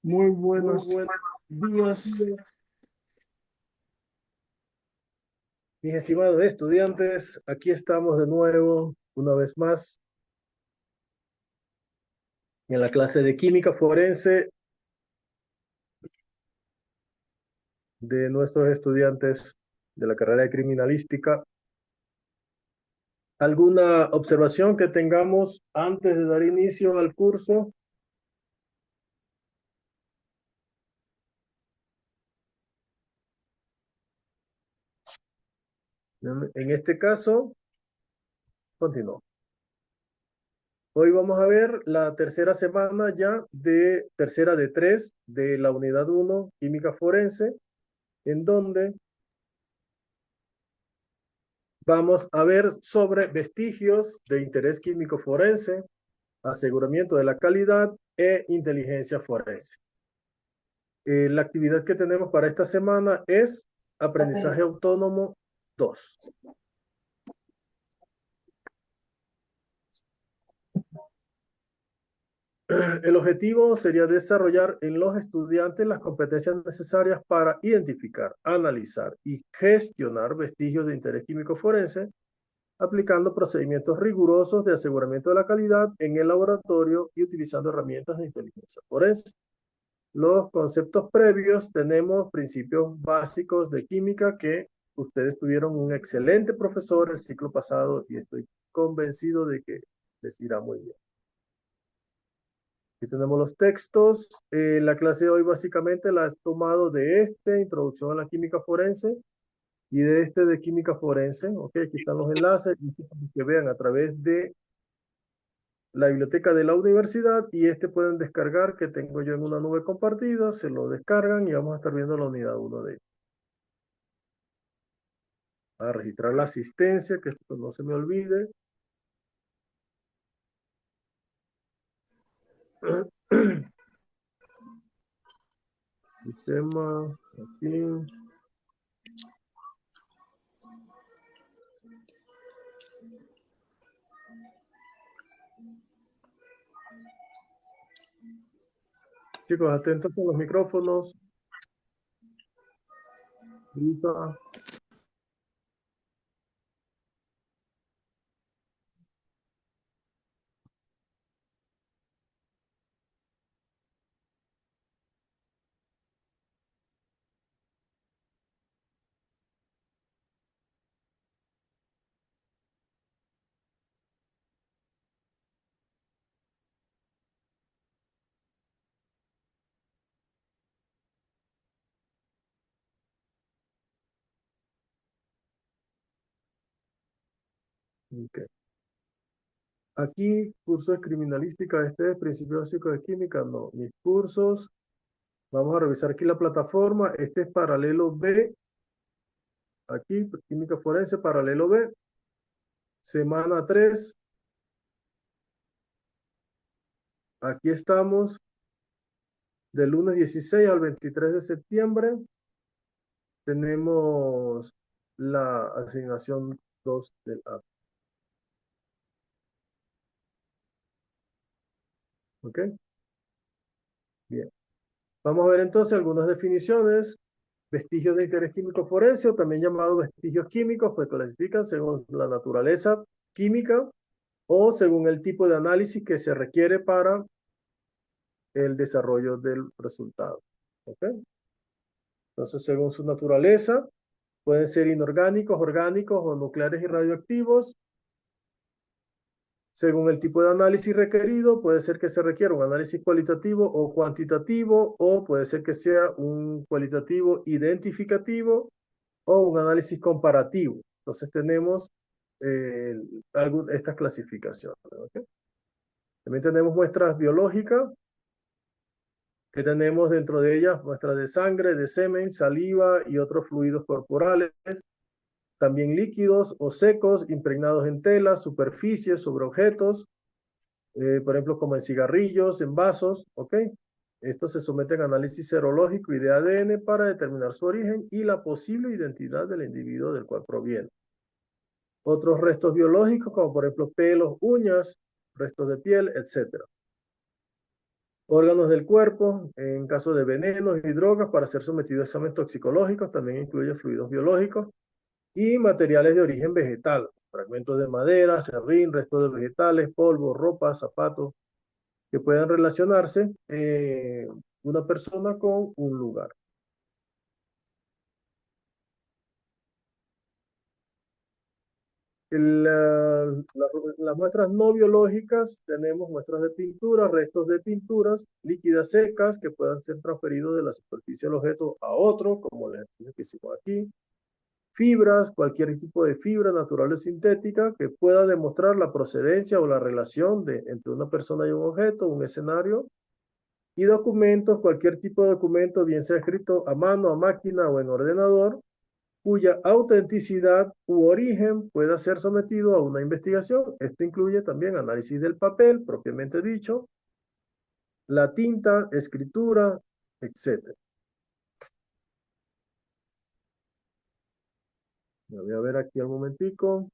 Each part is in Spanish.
Muy buenos días. Mis estimados estudiantes, aquí estamos de nuevo, una vez más, en la clase de química forense de nuestros estudiantes de la carrera de criminalística. ¿Alguna observación que tengamos antes de dar inicio al curso? En este caso, continúo. Hoy vamos a ver la tercera semana ya de tercera de 3 de la unidad 1, química forense, en donde vamos a ver sobre vestigios de interés químico forense, aseguramiento de la calidad e inteligencia forense. La actividad que tenemos para esta semana es aprendizaje autónomo 2. El objetivo sería desarrollar en los estudiantes las competencias necesarias para identificar, analizar y gestionar vestigios de interés químico forense, aplicando procedimientos rigurosos de aseguramiento de la calidad en el laboratorio y utilizando herramientas de inteligencia forense. Los conceptos previos, tenemos principios básicos de química que ustedes tuvieron un excelente profesor el ciclo pasado y estoy convencido de que les irá muy bien. Aquí tenemos los textos. La clase de hoy básicamente la has tomado de Introducción a la Química Forense, y de de Química Forense. Ok, aquí están los enlaces que vean a través de la biblioteca de la universidad, y pueden descargar, que tengo yo en una nube compartida, se lo descargan y vamos a estar viendo la unidad 1 de ellos. A registrar la asistencia, que esto no se me olvide. Sistema, aquí. Chicos, atentos con los micrófonos. Lisa. Okay. Aquí, curso de criminalística, es principio básico de química, no. Mis cursos, vamos a revisar aquí la plataforma. Es paralelo B. Aquí, química forense, paralelo B. Semana 3. Aquí estamos, del lunes 16 al 23 de septiembre. Tenemos la asignación 2 del A. ¿Ok? Bien. Vamos a ver entonces algunas definiciones. Vestigios de interés químico forense, o también llamados vestigios químicos, pues clasifican según la naturaleza química o según el tipo de análisis que se requiere para el desarrollo del resultado. ¿Ok? Entonces, según su naturaleza, pueden ser inorgánicos, orgánicos o nucleares y radioactivos. Según el tipo de análisis requerido, puede ser que se requiera un análisis cualitativo o cuantitativo, o puede ser que sea un cualitativo identificativo o un análisis comparativo. Entonces tenemos estas clasificaciones. ¿Okay? También tenemos muestras biológicas, que tenemos dentro de ellas muestras de sangre, de semen, saliva y otros fluidos corporales. También líquidos o secos impregnados en telas, superficies, sobre objetos, por ejemplo, como en cigarrillos, en vasos, ¿ok? Estos se someten a análisis serológico y de ADN para determinar su origen y la posible identidad del individuo del cual proviene. Otros restos biológicos, como por ejemplo pelos, uñas, restos de piel, etc. Órganos del cuerpo, en caso de venenos y drogas, para ser sometido a exámenes toxicológicos, también incluye fluidos biológicos y materiales de origen vegetal, fragmentos de madera, serrín, restos de vegetales, polvo, ropa, zapatos, que puedan relacionarse una persona con un lugar. Las muestras no biológicas, tenemos muestras de pintura, restos de pinturas, líquidas secas que puedan ser transferidos de la superficie del objeto a otro, como el ejercicio que hicimos aquí. Fibras, cualquier tipo de fibra natural o sintética que pueda demostrar la procedencia o la relación entre una persona y un objeto, un escenario. Y documentos, cualquier tipo de documento, bien sea escrito a mano, a máquina o en ordenador, cuya autenticidad u origen pueda ser sometido a una investigación. Esto incluye también análisis del papel, propiamente dicho, la tinta, escritura, etc. Me voy a ver aquí un momentico.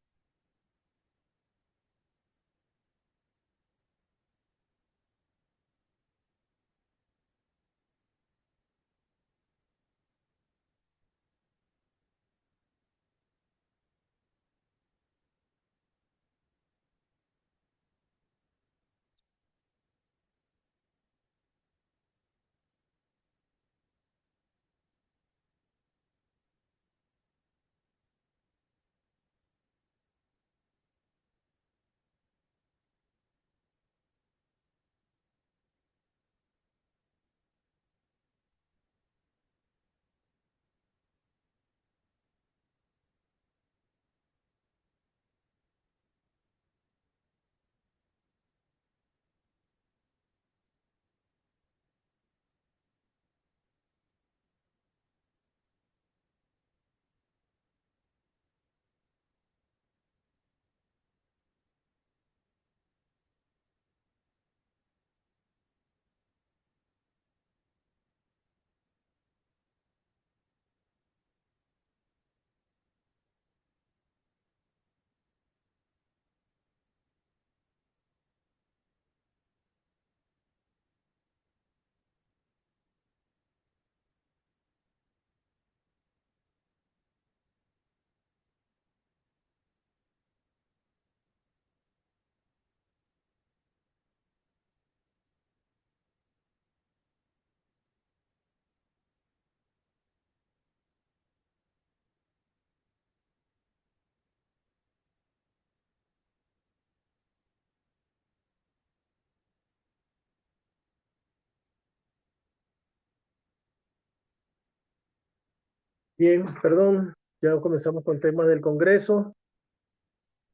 Bien, perdón, ya comenzamos con temas del Congreso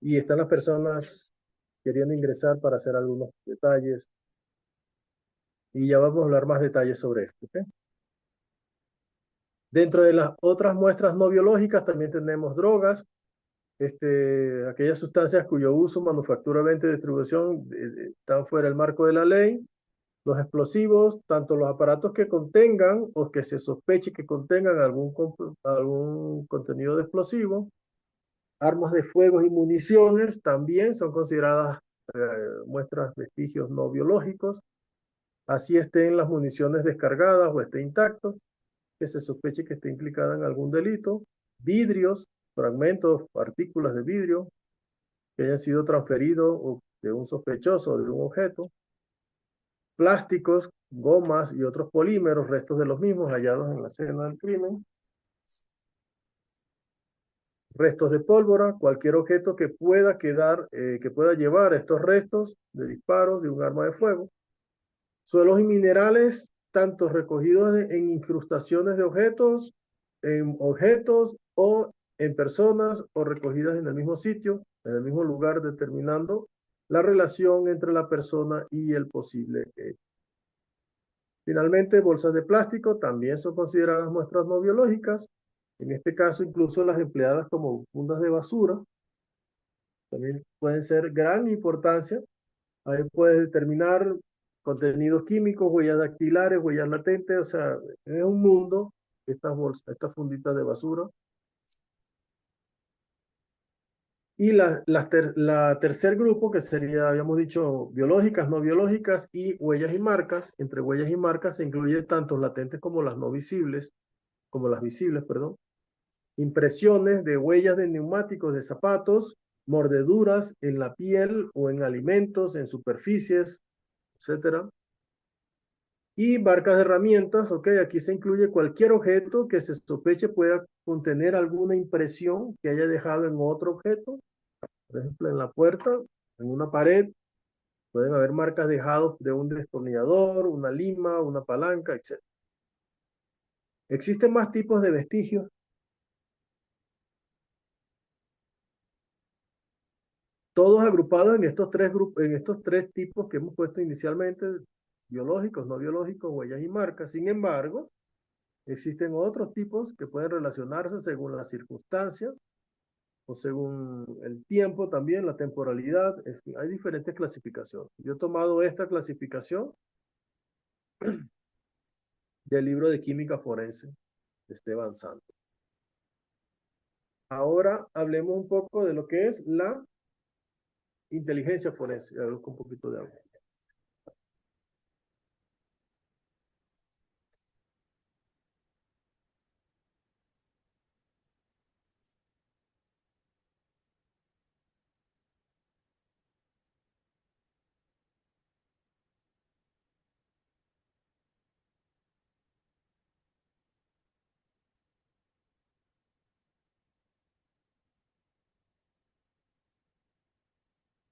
y están las personas queriendo ingresar para hacer algunos detalles y ya vamos a hablar más detalles sobre esto. ¿Okay? Dentro de las otras muestras no biológicas también tenemos drogas, aquellas sustancias cuyo uso, manufactura, venta y distribución están fuera del marco de la ley. Los explosivos, tanto los aparatos que contengan o que se sospeche que contengan algún contenido de explosivo, armas de fuego y municiones también son consideradas muestras, vestigios no biológicos. Así estén las municiones descargadas o estén intactos, que se sospeche que esté implicada en algún delito. Vidrios, fragmentos, partículas de vidrio que hayan sido transferidos de un sospechoso o de un objeto. Plásticos, gomas y otros polímeros, restos de los mismos hallados en la escena del crimen. Restos de pólvora, cualquier objeto que pueda que pueda llevar estos restos de disparos de un arma de fuego. Suelos y minerales, tanto recogidos en incrustaciones de objetos, en objetos o en personas o recogidas en el mismo sitio, en el mismo lugar, determinando la relación entre la persona y el posible hecho. Finalmente, bolsas de plástico también son consideradas muestras no biológicas. En este caso, incluso las empleadas como fundas de basura también pueden ser gran importancia. Ahí puedes determinar contenidos químicos, huellas dactilares, huellas latentes, o sea, es un mundo estas bolsas, estas funditas de basura. Y la tercer grupo, que sería, habíamos dicho, biológicas, no biológicas y huellas y marcas. Entre huellas y marcas se incluye tanto latentes como las no visibles, como las visibles, perdón. Impresiones de huellas de neumáticos de zapatos, mordeduras en la piel o en alimentos, en superficies, etcétera. Y marcas de herramientas, ok, aquí se incluye cualquier objeto que se sospeche pueda contener alguna impresión que haya dejado en otro objeto, por ejemplo, en la puerta, en una pared, pueden haber marcas dejadas de un destornillador, una lima, una palanca, etc. Existen más tipos de vestigios. Todos agrupados en estos tres grupos, en estos tres tipos que hemos puesto inicialmente, biológicos, no biológicos, huellas y marcas. Sin embargo, existen otros tipos que pueden relacionarse según las circunstancias o según el tiempo también, la temporalidad. Hay diferentes clasificaciones. Yo he tomado esta clasificación del libro de Química Forense de Esteban Santos. Ahora hablemos un poco de lo que es la inteligencia forense. A ver, con un poquito de agua.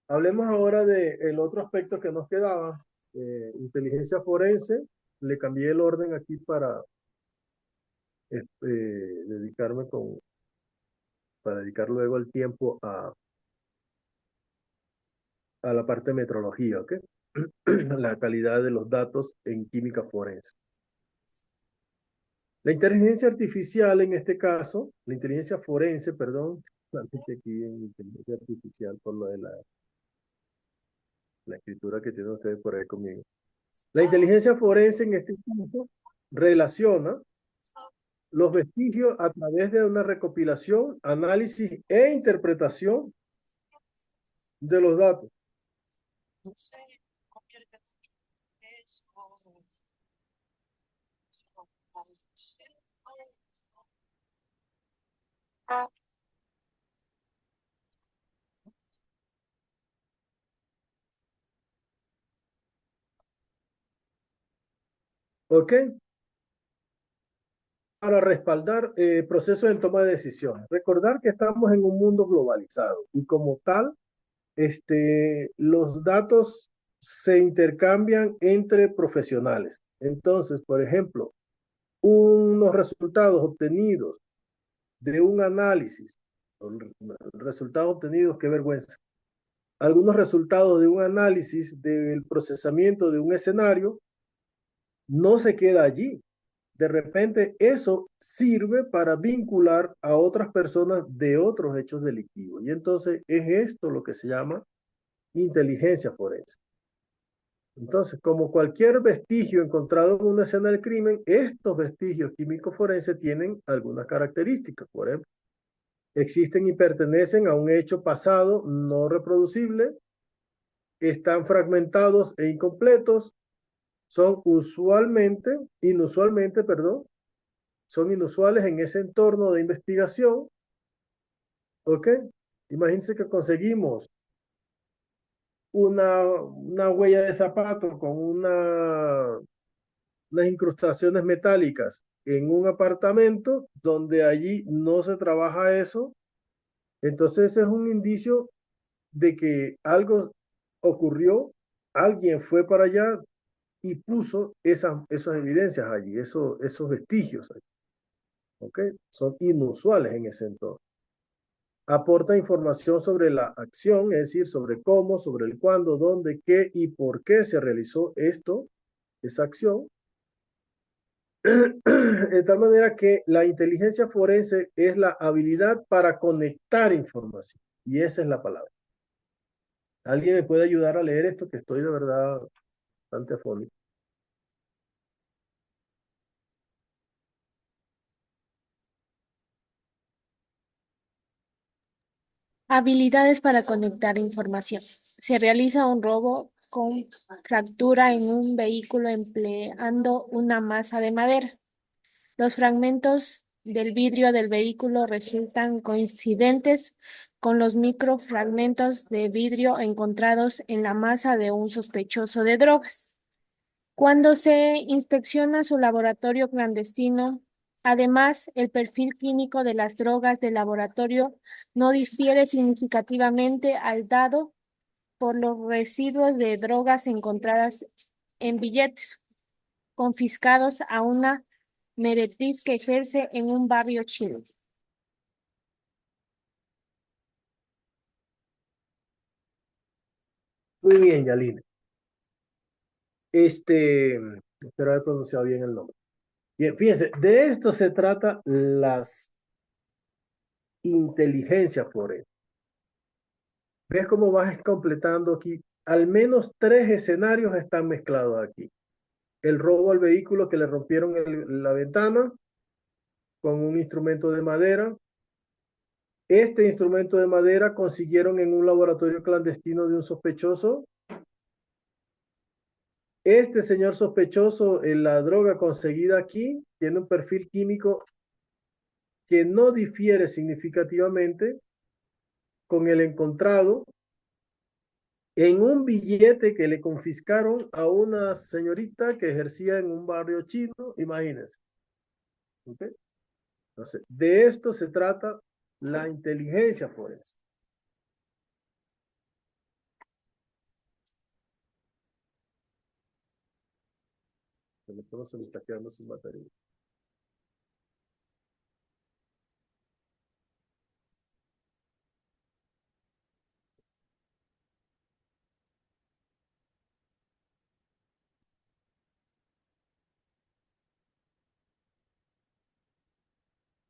Hablemos ahora del otro aspecto que nos quedaba, inteligencia forense. Le cambié el orden aquí para dedicarme para dedicar luego el tiempo a la parte de metrología, ¿ok? La calidad de los datos en química forense. La inteligencia artificial en este caso, la inteligencia forense, perdón, aquí en inteligencia artificial por lo de la escritura que tienen ustedes por ahí conmigo. La inteligencia forense en este punto relaciona los vestigios a través de una recopilación, análisis e interpretación de los datos. ¿Ok? Para respaldar procesos en toma de decisiones. Recordar que estamos en un mundo globalizado y como tal, los datos se intercambian entre profesionales. Entonces, por ejemplo, unos resultados obtenidos de un análisis, resultados obtenidos, qué vergüenza, algunos resultados de un análisis del procesamiento de un escenario, no se queda allí. De repente eso sirve para vincular a otras personas de otros hechos delictivos. Y entonces es esto lo que se llama inteligencia forense. Entonces, como cualquier vestigio encontrado en una escena del crimen, estos vestigios químicos forenses tienen algunas características. Por ejemplo, existen y pertenecen a un hecho pasado no reproducible, están fragmentados e incompletos, son inusualmente, perdón, son inusuales en ese entorno de investigación, ¿ok? Imagínense que conseguimos una huella de zapato con unas incrustaciones metálicas en un apartamento donde allí no se trabaja eso, entonces ese es un indicio de que algo ocurrió, alguien fue para allá y puso esas evidencias allí, esos vestigios allí, ¿ok? Son inusuales en ese entorno. Aporta información sobre la acción, es decir, sobre cómo, sobre el cuándo, dónde, qué y por qué se realizó esa acción. De tal manera que la inteligencia forense es la habilidad para conectar información. Y esa es la palabra. ¿Alguien me puede ayudar a leer esto? Que estoy de verdad bastante afónico. Habilidades para conectar información. Se realiza un robo con fractura en un vehículo empleando una masa de madera. Los fragmentos del vidrio del vehículo resultan coincidentes con los microfragmentos de vidrio encontrados en la masa de un sospechoso de drogas. Cuando se inspecciona su laboratorio clandestino, además, el perfil químico de las drogas del laboratorio no difiere significativamente al dado por los residuos de drogas encontradas en billetes confiscados a una meretriz que ejerce en un barrio chino. Muy bien, Yaline. Espero haber pronunciado bien el nombre. Bien, fíjense, de esto se trata las inteligencias forenses. ¿Ves cómo vas completando aquí? Al menos 3 escenarios están mezclados aquí. El robo al vehículo que le rompieron la ventana con un instrumento de madera. Este instrumento de madera consiguieron en un laboratorio clandestino de un sospechoso. Este señor sospechoso en la droga conseguida aquí tiene un perfil químico que no difiere significativamente con el encontrado en un billete que le confiscaron a una señorita que ejercía en un barrio chino, imagínense. ¿Okay? Entonces, de esto se trata la inteligencia forense. El teléfono se me está quedando sin batería.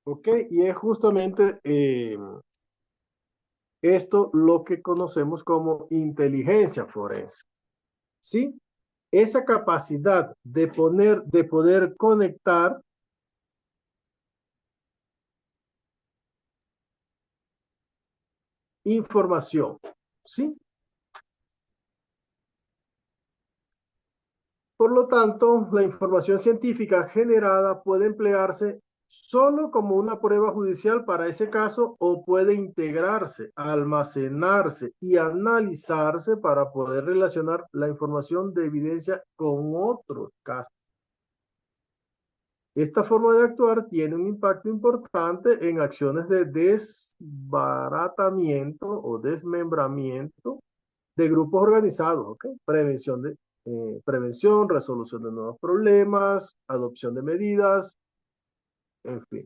Ok, y es justamente esto lo que conocemos como inteligencia forense. ¿Sí? Esa capacidad de poder conectar información. ¿Sí? Por lo tanto, la información científica generada puede emplearse solo como una prueba judicial para ese caso o puede integrarse, almacenarse y analizarse para poder relacionar la información de evidencia con otros casos. Esta forma de actuar tiene un impacto importante en acciones de desbaratamiento o desmembramiento de grupos organizados, ¿ok? Prevención, resolución de nuevos problemas, adopción de medidas, en fin.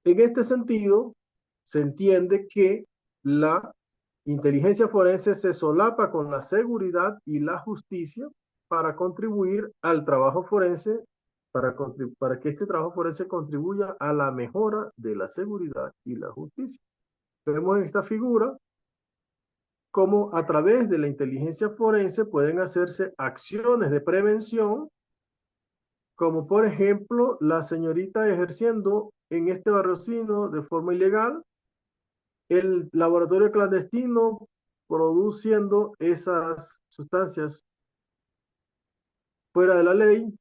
En este sentido, se entiende que la inteligencia forense se solapa con la seguridad y la justicia para contribuir al trabajo forense, para que este trabajo forense contribuya a la mejora de la seguridad y la justicia. Vemos en esta figura cómo a través de la inteligencia forense pueden hacerse acciones de prevención, como por ejemplo la señorita ejerciendo en este barriocino de forma ilegal, el laboratorio clandestino produciendo esas sustancias fuera de la ley,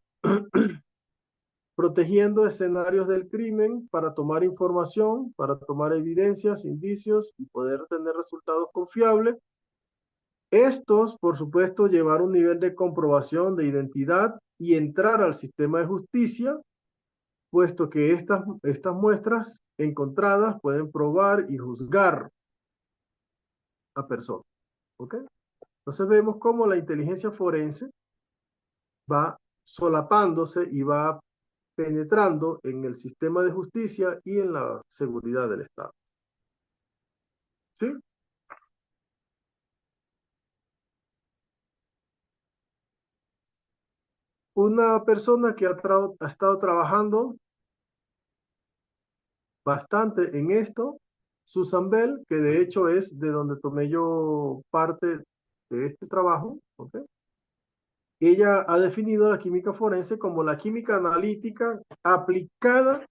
protegiendo escenarios del crimen para tomar información, para tomar evidencias, indicios y poder tener resultados confiables. Estos, por supuesto, llevar un nivel de comprobación de identidad y entrar al sistema de justicia, puesto que estas muestras encontradas pueden probar y juzgar a personas. ¿Ok? Entonces vemos cómo la inteligencia forense va solapándose y va penetrando en el sistema de justicia y en la seguridad del Estado. ¿Sí? Una persona que ha estado trabajando bastante en esto, Susan Bell, que de hecho es de donde tomé yo parte de este trabajo, ¿okay? Ella ha definido la química forense como la química analítica aplicada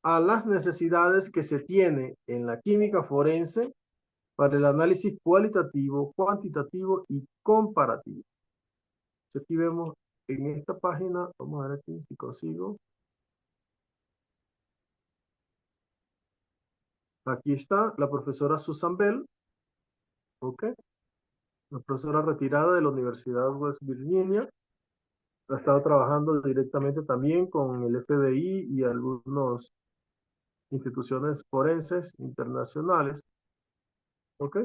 a las necesidades que se tiene en la química forense para el análisis cualitativo, cuantitativo y comparativo. Aquí vemos en esta página, vamos a ver aquí si consigo. Aquí está la profesora Susan Bell, ¿ok? La profesora retirada de la Universidad de West Virginia. Ha estado trabajando directamente también con el FBI y algunas instituciones forenses internacionales, ¿ok?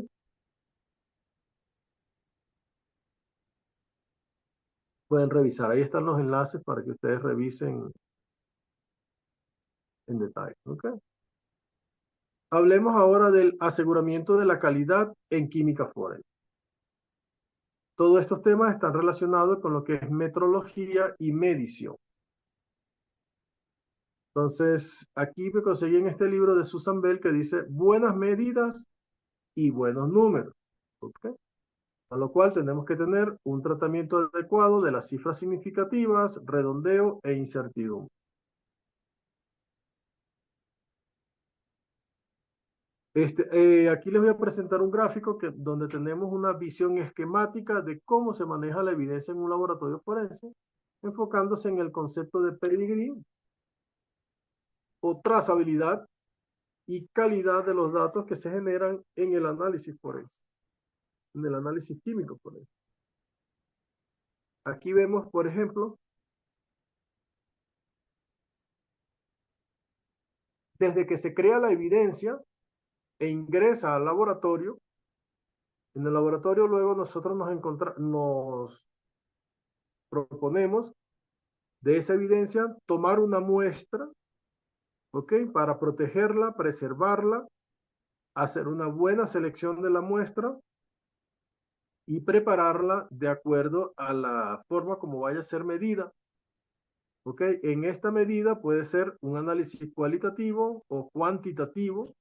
Pueden revisar, ahí están los enlaces para que ustedes revisen en detalle, ¿ok? Hablemos ahora del aseguramiento de la calidad en química forense. Todos estos temas están relacionados con lo que es metrología y medición. Entonces, aquí me conseguí en este libro de Susan Bell que dice buenas medidas y buenos números, ¿ok? A lo cual tenemos que tener un tratamiento adecuado de las cifras significativas, redondeo e incertidumbre. Aquí les voy a presentar un gráfico donde tenemos una visión esquemática de cómo se maneja la evidencia en un laboratorio forense, enfocándose en el concepto de pedigrí o trazabilidad y calidad de los datos que se generan en el análisis forense, en el análisis químico forense. Aquí vemos, por ejemplo, desde que se crea la evidencia e ingresa al laboratorio, en el laboratorio luego nosotros nos proponemos de esa evidencia tomar una muestra, ¿ok? Para protegerla, preservarla, hacer una buena selección de la muestra y prepararla de acuerdo a la forma como vaya a ser medida. ¿Ok? En esta medida puede ser un análisis cualitativo o cuantitativo.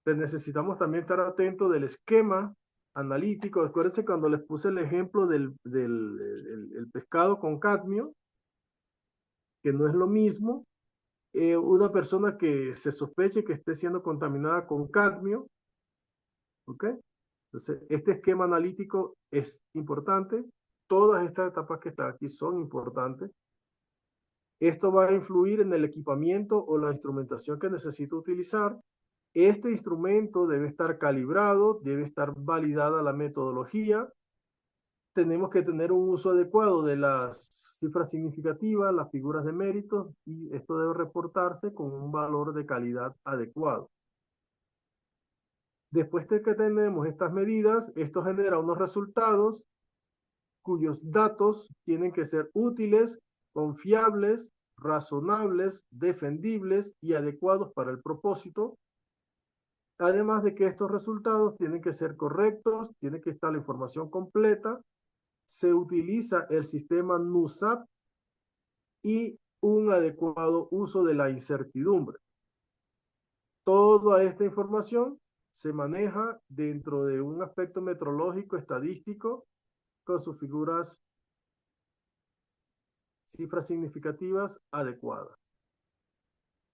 Necesitamos también estar atentos del esquema analítico. Acuérdense cuando les puse el ejemplo del el pescado con cadmio, que no es lo mismo. Una persona que se sospeche que esté siendo contaminada con cadmio, ¿ok? Entonces, este esquema analítico es importante. Todas estas etapas que están aquí son importantes. Esto va a influir en el equipamiento o la instrumentación que necesito utilizar. Este instrumento debe estar calibrado, debe estar validada la metodología. Tenemos que tener un uso adecuado de las cifras significativas, las figuras de méritos, y esto debe reportarse con un valor de calidad adecuado. Después de que tenemos estas medidas, esto genera unos resultados cuyos datos tienen que ser útiles, confiables, razonables, defendibles y adecuados para el propósito. Además de que estos resultados tienen que ser correctos, tiene que estar la información completa, se utiliza el sistema NUSAP y un adecuado uso de la incertidumbre. Toda esta información se maneja dentro de un aspecto metrológico estadístico con sus cifras significativas adecuadas.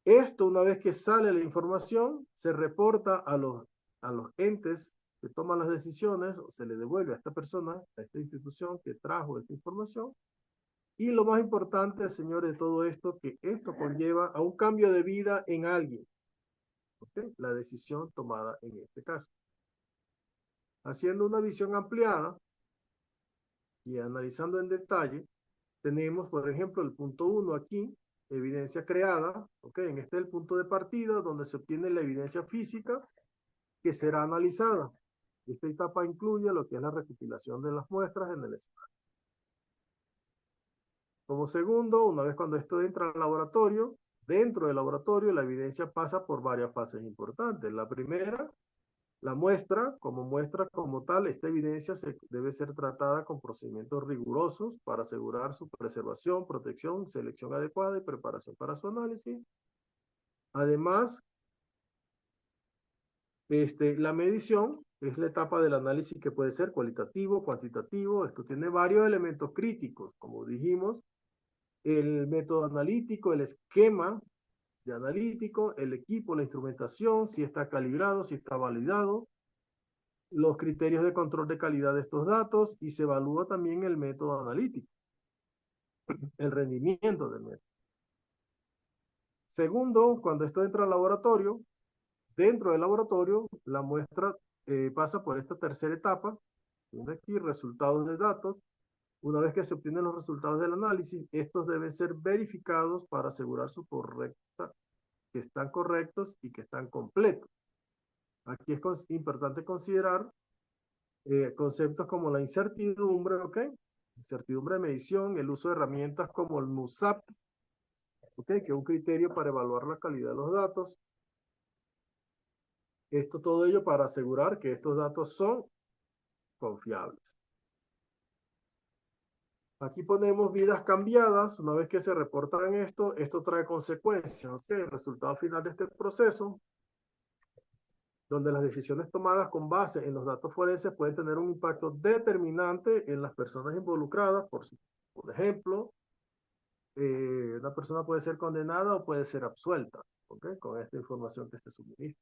Esto, una vez que sale la información, se reporta a los entes que toman las decisiones, o se le devuelve a esta persona, a esta institución que trajo esta información. Y lo más importante, señores, de todo esto, que esto conlleva a un cambio de vida en alguien. ¿Okay? La decisión tomada en este caso. Haciendo una visión ampliada y analizando en detalle, tenemos, por ejemplo, el punto 1 aquí, evidencia creada, ¿ok? En este es el punto de partida donde se obtiene la evidencia física que será analizada. Esta etapa incluye lo que es la recopilación de las muestras en el escenario. Como segundo, una vez cuando esto entra al laboratorio, dentro del laboratorio la evidencia pasa por varias fases importantes. La primera, la muestra como tal, esta evidencia debe ser tratada con procedimientos rigurosos para asegurar su preservación, protección, selección adecuada y preparación para su análisis. Además, la medición es la etapa del análisis que puede ser cualitativo, cuantitativo. Esto tiene varios elementos críticos, como dijimos, el método analítico, el esquema de analítico, el equipo, la instrumentación, si está calibrado, si está validado, los criterios de control de calidad de estos datos y se evalúa también el método analítico, el rendimiento del método. Segundo, cuando esto entra al laboratorio, dentro del laboratorio, la muestra pasa por esta tercera etapa, donde aquí resultados de datos. Una vez que se obtienen los resultados del análisis, estos deben ser verificados para asegurar su correcta, que están correctos y que están completos. Aquí es importante considerar conceptos como la incertidumbre, ¿ok? Incertidumbre de medición, el uso de herramientas como el NUSAP, ¿ok? Que es un criterio para evaluar la calidad de los datos. Todo ello para asegurar que estos datos son confiables. Aquí ponemos vidas cambiadas. Una vez que se reportan esto trae consecuencias, ¿ok? El resultado final de este proceso, donde las decisiones tomadas con base en los datos forenses pueden tener un impacto determinante en las personas involucradas. Por ejemplo, una persona puede ser condenada o puede ser absuelta, ¿ok? Con esta información que se suministra.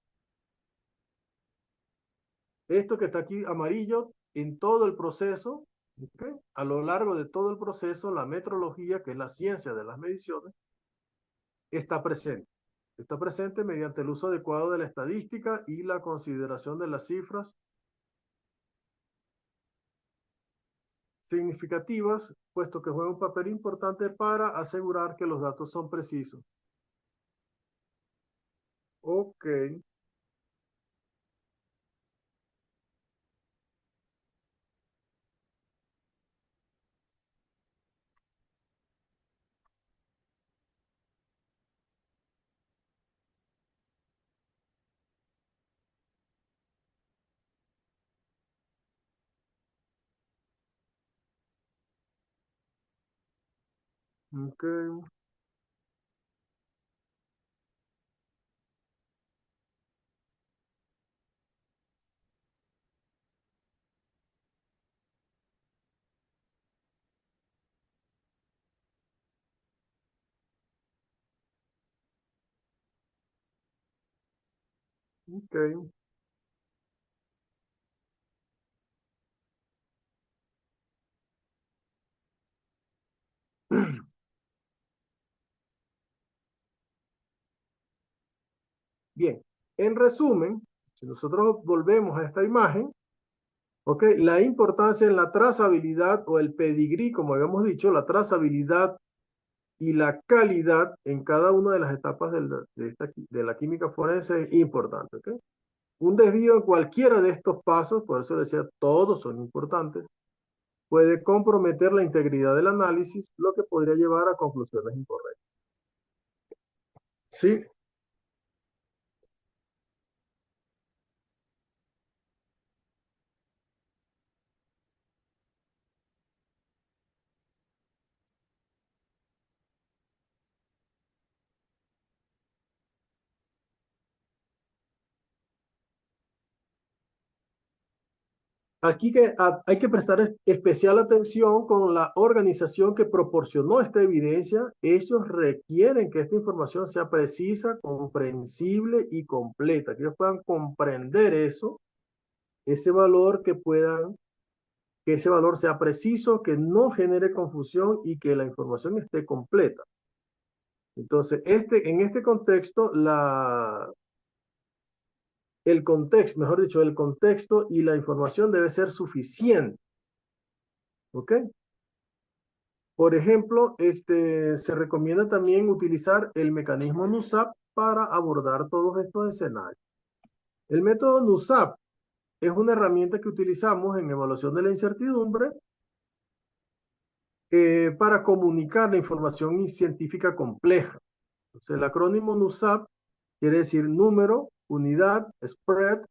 Esto que está aquí amarillo, en todo el proceso, ¿okay? A lo largo de todo el proceso, la metrología, que es la ciencia de las mediciones, está presente. Está presente mediante el uso adecuado de la estadística y la consideración de las cifras significativas, puesto que juega un papel importante para asegurar que los datos son precisos. Ok. Ok. Ok. Bien, en resumen, si nosotros volvemos a esta imagen, ¿ok? La importancia en la trazabilidad o el pedigrí, como habíamos dicho, la trazabilidad y la calidad en cada una de las etapas de la química forense es importante, ¿ok? Un desvío en cualquiera de estos pasos, por eso decía, todos son importantes, puede comprometer la integridad del análisis, lo que podría llevar a conclusiones incorrectas. Sí, aquí hay que prestar especial atención con la organización que proporcionó esta evidencia. Ellos requieren que esta información sea precisa, comprensible y completa, que ellos puedan comprender eso, ese valor, que ese valor sea preciso, que no genere confusión y que la información esté completa. Entonces, en este contexto, mejor dicho, el contexto y la información debe ser suficiente. ¿Ok? Por ejemplo, se recomienda también utilizar el mecanismo NUSAP para abordar todos estos escenarios. El método NUSAP es una herramienta que utilizamos en evaluación de la incertidumbre para comunicar la información científica compleja. Entonces, el acrónimo NUSAP quiere decir número, unidad, spread,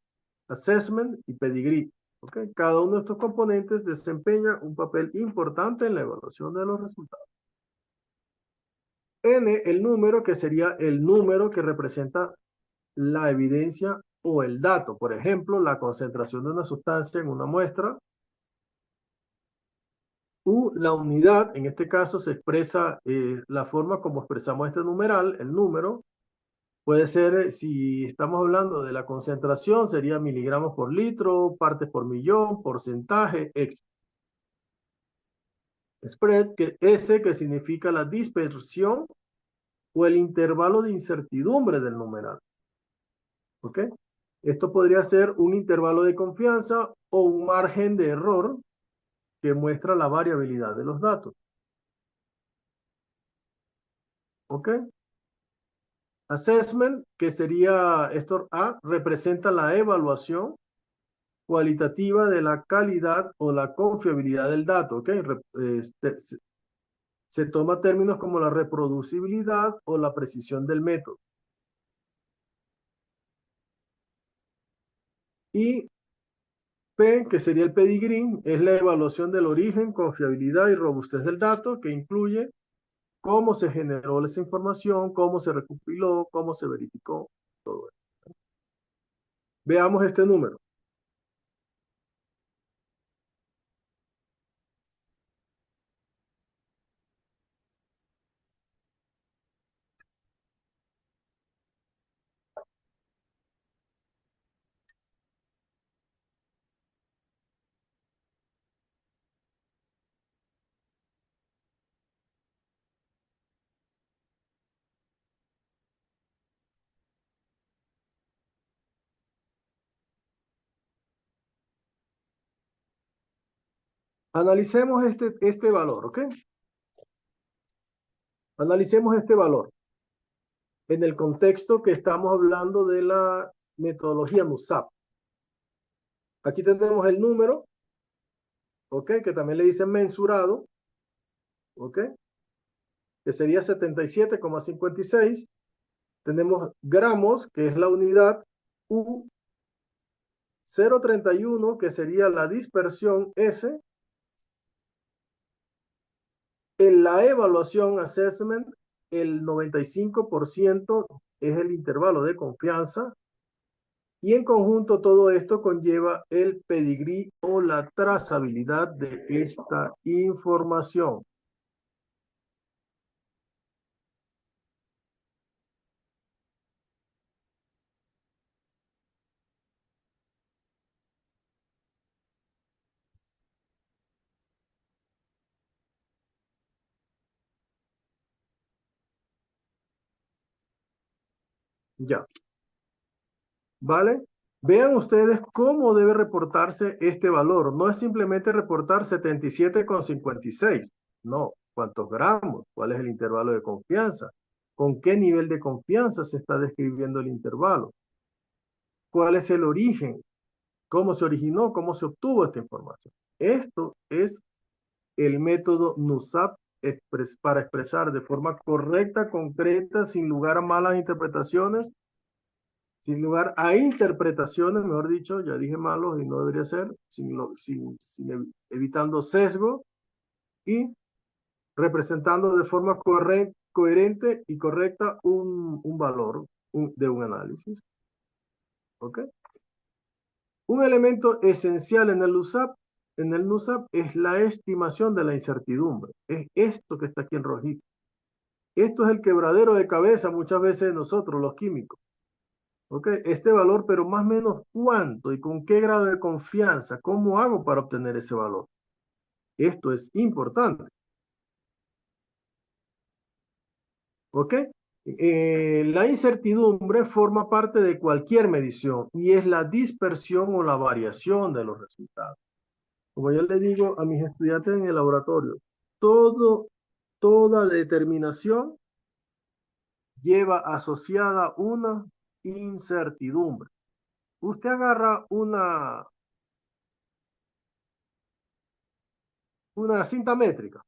assessment y pedigree. ¿Okay? Cada uno de estos componentes desempeña un papel importante en la evaluación de los resultados. N, el número, que sería el número que representa la evidencia o el dato. Por ejemplo, la concentración de una sustancia en una muestra. U, la unidad, en este caso se expresa la forma como expresamos este numeral, el número. Puede ser, si estamos hablando de la concentración, sería miligramos por litro, partes por millón, porcentaje, X. Spread, que S, que significa la dispersión o el intervalo de incertidumbre del numeral. ¿Ok? Esto podría ser un intervalo de confianza o un margen de error que muestra la variabilidad de los datos. ¿Ok? Assessment, que sería, esto A, representa la evaluación cualitativa de la calidad o la confiabilidad del dato. ¿Ok? Se toma términos como la reproducibilidad o la precisión del método. Y P, que sería el pedigrí, es la evaluación del origen, confiabilidad y robustez del dato, que incluye cómo se generó esa información, cómo se recopiló, cómo se verificó, todo eso. Veamos este número. Analicemos este valor, ¿ok? Analicemos este valor en el contexto que estamos hablando de la metodología NUSAP. Aquí tenemos el número, ¿ok? Que también le dicen mensurado, ¿ok? Que sería 77,56. Tenemos gramos, que es la unidad, U, 0,31, que sería la dispersión S. En la evaluación assessment, el 95% es el intervalo de confianza. Y en conjunto todo esto conlleva el pedigrí o la trazabilidad de esta información. Ya. ¿Vale? Vean ustedes cómo debe reportarse este valor. No es simplemente reportar 77,56. No. ¿Cuántos gramos? ¿Cuál es el intervalo de confianza? ¿Con qué nivel de confianza se está describiendo el intervalo? ¿Cuál es el origen? ¿Cómo se originó? ¿Cómo se obtuvo esta información? Esto es el método NUSAP para expresar de forma correcta, concreta, sin lugar a malas interpretaciones, sin lugar a interpretaciones, mejor dicho, ya dije malos y no debería ser, evitando sesgo y representando de forma coherente y correcta un valor de un análisis. ¿Ok? Un elemento esencial en el NUSAP es la estimación de la incertidumbre. Es esto que está aquí en rojito. Esto es el quebradero de cabeza muchas veces de nosotros, los químicos. ¿Ok? Este valor, pero más o menos cuánto y con qué grado de confianza, ¿cómo hago para obtener ese valor? Esto es importante. ¿Ok? La incertidumbre forma parte de cualquier medición y es la dispersión o la variación de los resultados. Como yo le digo a mis estudiantes en el laboratorio, toda determinación lleva asociada una incertidumbre. Usted agarra una cinta métrica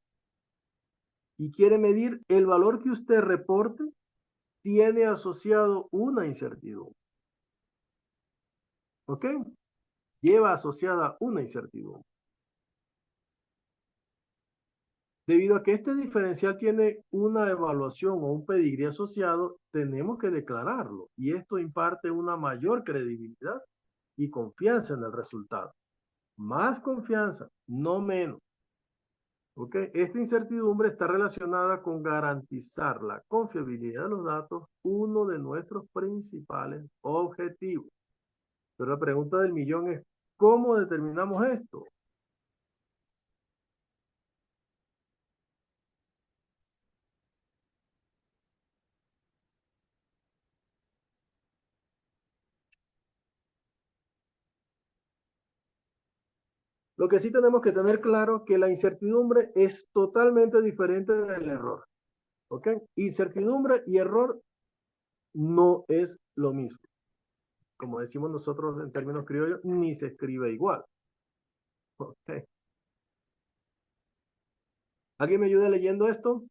y quiere medir el valor que usted reporte, tiene asociado una incertidumbre. ¿Ok? Lleva asociada una incertidumbre. Debido a que este diferencial tiene una evaluación o un pedigrí asociado, tenemos que declararlo y esto imparte una mayor credibilidad y confianza en el resultado. Más confianza, no menos. ¿Ok? Esta incertidumbre está relacionada con garantizar la confiabilidad de los datos, uno de nuestros principales objetivos. Pero la pregunta del millón es, ¿cómo determinamos esto? Lo que sí tenemos que tener claro que la incertidumbre es totalmente diferente del error. ¿Ok? Incertidumbre y error no es lo mismo. Como decimos nosotros en términos criollos, ni se escribe igual. ¿Ok? ¿Alguien me ayuda leyendo esto?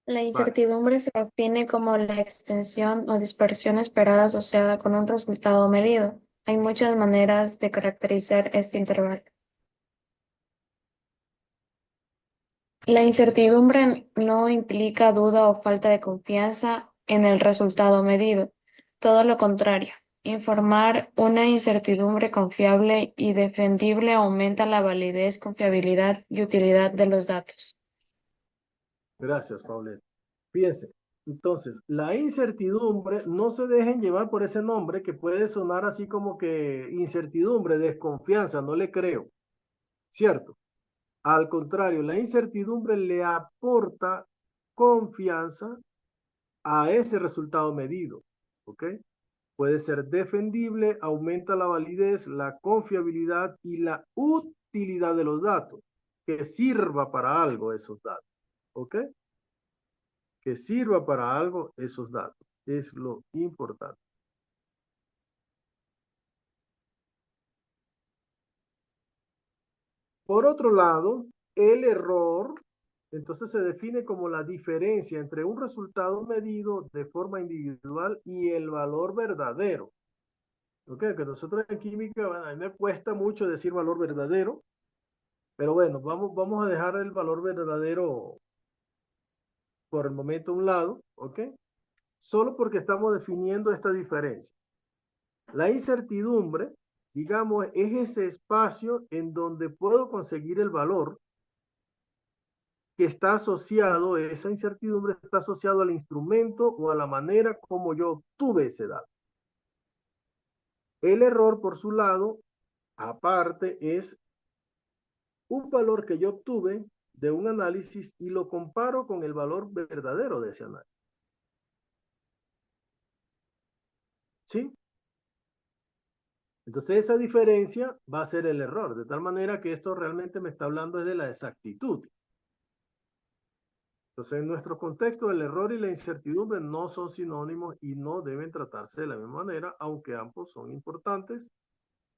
La Vale. incertidumbre se define como la extensión o dispersión esperada asociada con un resultado medido. Hay muchas maneras de caracterizar este intervalo. La incertidumbre no implica duda o falta de confianza en el resultado medido. Todo lo contrario, informar una incertidumbre confiable y defendible aumenta la validez, confiabilidad y utilidad de los datos. Gracias, Paulette. Fíjense, entonces, la incertidumbre, no se dejen llevar por ese nombre que puede sonar así como que incertidumbre, desconfianza, no le creo, ¿cierto? Al contrario, la incertidumbre le aporta confianza a ese resultado medido, ¿ok? Puede ser defendible, aumenta la validez, la confiabilidad y la utilidad de los datos, que sirva para algo esos datos, ¿ok? Que sirva para algo esos datos, es lo importante. Por otro lado, el error, entonces se define como la diferencia entre un resultado medido de forma individual y el valor verdadero. Ok, que nosotros en química, bueno, a mí me cuesta mucho decir valor verdadero, pero bueno, vamos a dejar el valor verdadero por el momento a un lado, ok, solo porque estamos definiendo esta diferencia. La incertidumbre, digamos, es ese espacio en donde puedo conseguir el valor que está asociado, esa incertidumbre está asociado al instrumento o a la manera como yo obtuve ese dato. El error, por su lado, aparte, es un valor que yo obtuve de un análisis y lo comparo con el valor verdadero de ese análisis. ¿Sí? Entonces esa diferencia va a ser el error, de tal manera que esto realmente me está hablando de la exactitud. Entonces en nuestro contexto el error y la incertidumbre no son sinónimos y no deben tratarse de la misma manera, aunque ambos son importantes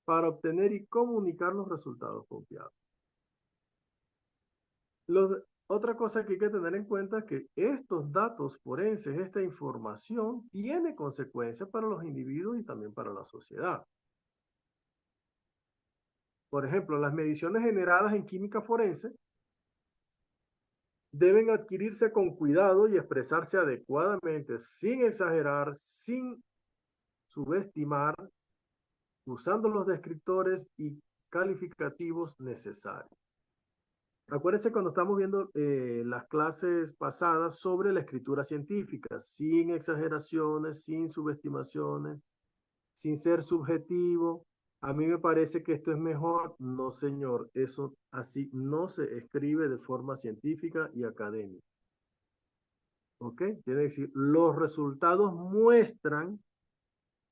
para obtener y comunicar los resultados confiables. Otra cosa que hay que tener en cuenta es que estos datos forenses, esta información, tiene consecuencias para los individuos y también para la sociedad. Por ejemplo, las mediciones generadas en química forense deben adquirirse con cuidado y expresarse adecuadamente, sin exagerar, sin subestimar, usando los descriptores y calificativos necesarios. Acuérdense cuando estamos viendo las clases pasadas sobre la escritura científica, sin exageraciones, sin subestimaciones, sin ser subjetivo. A mí me parece que esto es mejor. No, señor, eso así no se escribe de forma científica y académica. ¿Ok? Quiere decir, los resultados muestran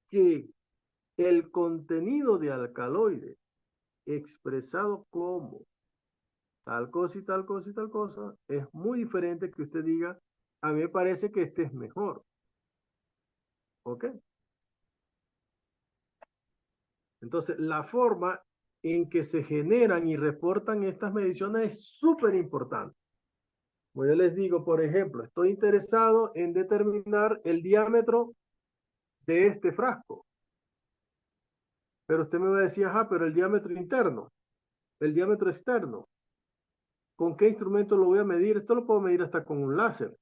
que el contenido de alcaloide expresado como tal cosa y tal cosa y tal cosa, es muy diferente que usted diga, a mí me parece que este es mejor. ¿Ok? Entonces, la forma en que se generan y reportan estas mediciones es súper importante. Como yo les digo, por ejemplo, estoy interesado en determinar el diámetro de este frasco. Pero usted me va a decir, ajá, pero el diámetro interno, el diámetro externo, ¿con qué instrumento lo voy a medir? Esto lo puedo medir hasta con un láser,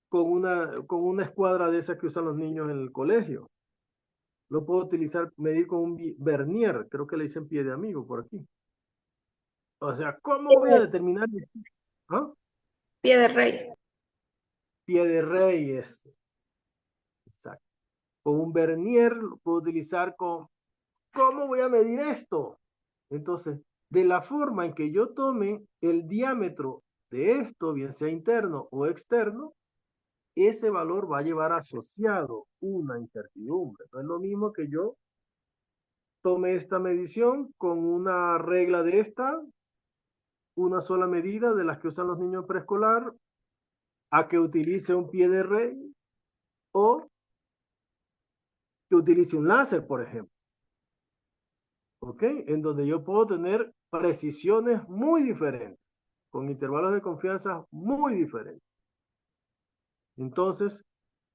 con una escuadra de esas que usan los niños en el colegio. lo puedo utilizar, medir con un vernier, creo que le dicen pie de amigo por aquí. O sea, ¿cómo voy a determinar? ¿Ah? Pie de rey. Pie de rey es. Exacto. Con un vernier lo puedo utilizar con, ¿cómo voy a medir esto? Entonces, de la forma en que yo tome el diámetro de esto, bien sea interno o externo, ese valor va a llevar asociado una incertidumbre. No es lo mismo que yo tome esta medición con una regla de esta, una sola medida de las que usan los niños preescolar, a que utilice un pie de rey o que utilice un láser, por ejemplo. ¿Ok? En donde yo puedo tener precisiones muy diferentes, con intervalos de confianza muy diferentes. Entonces,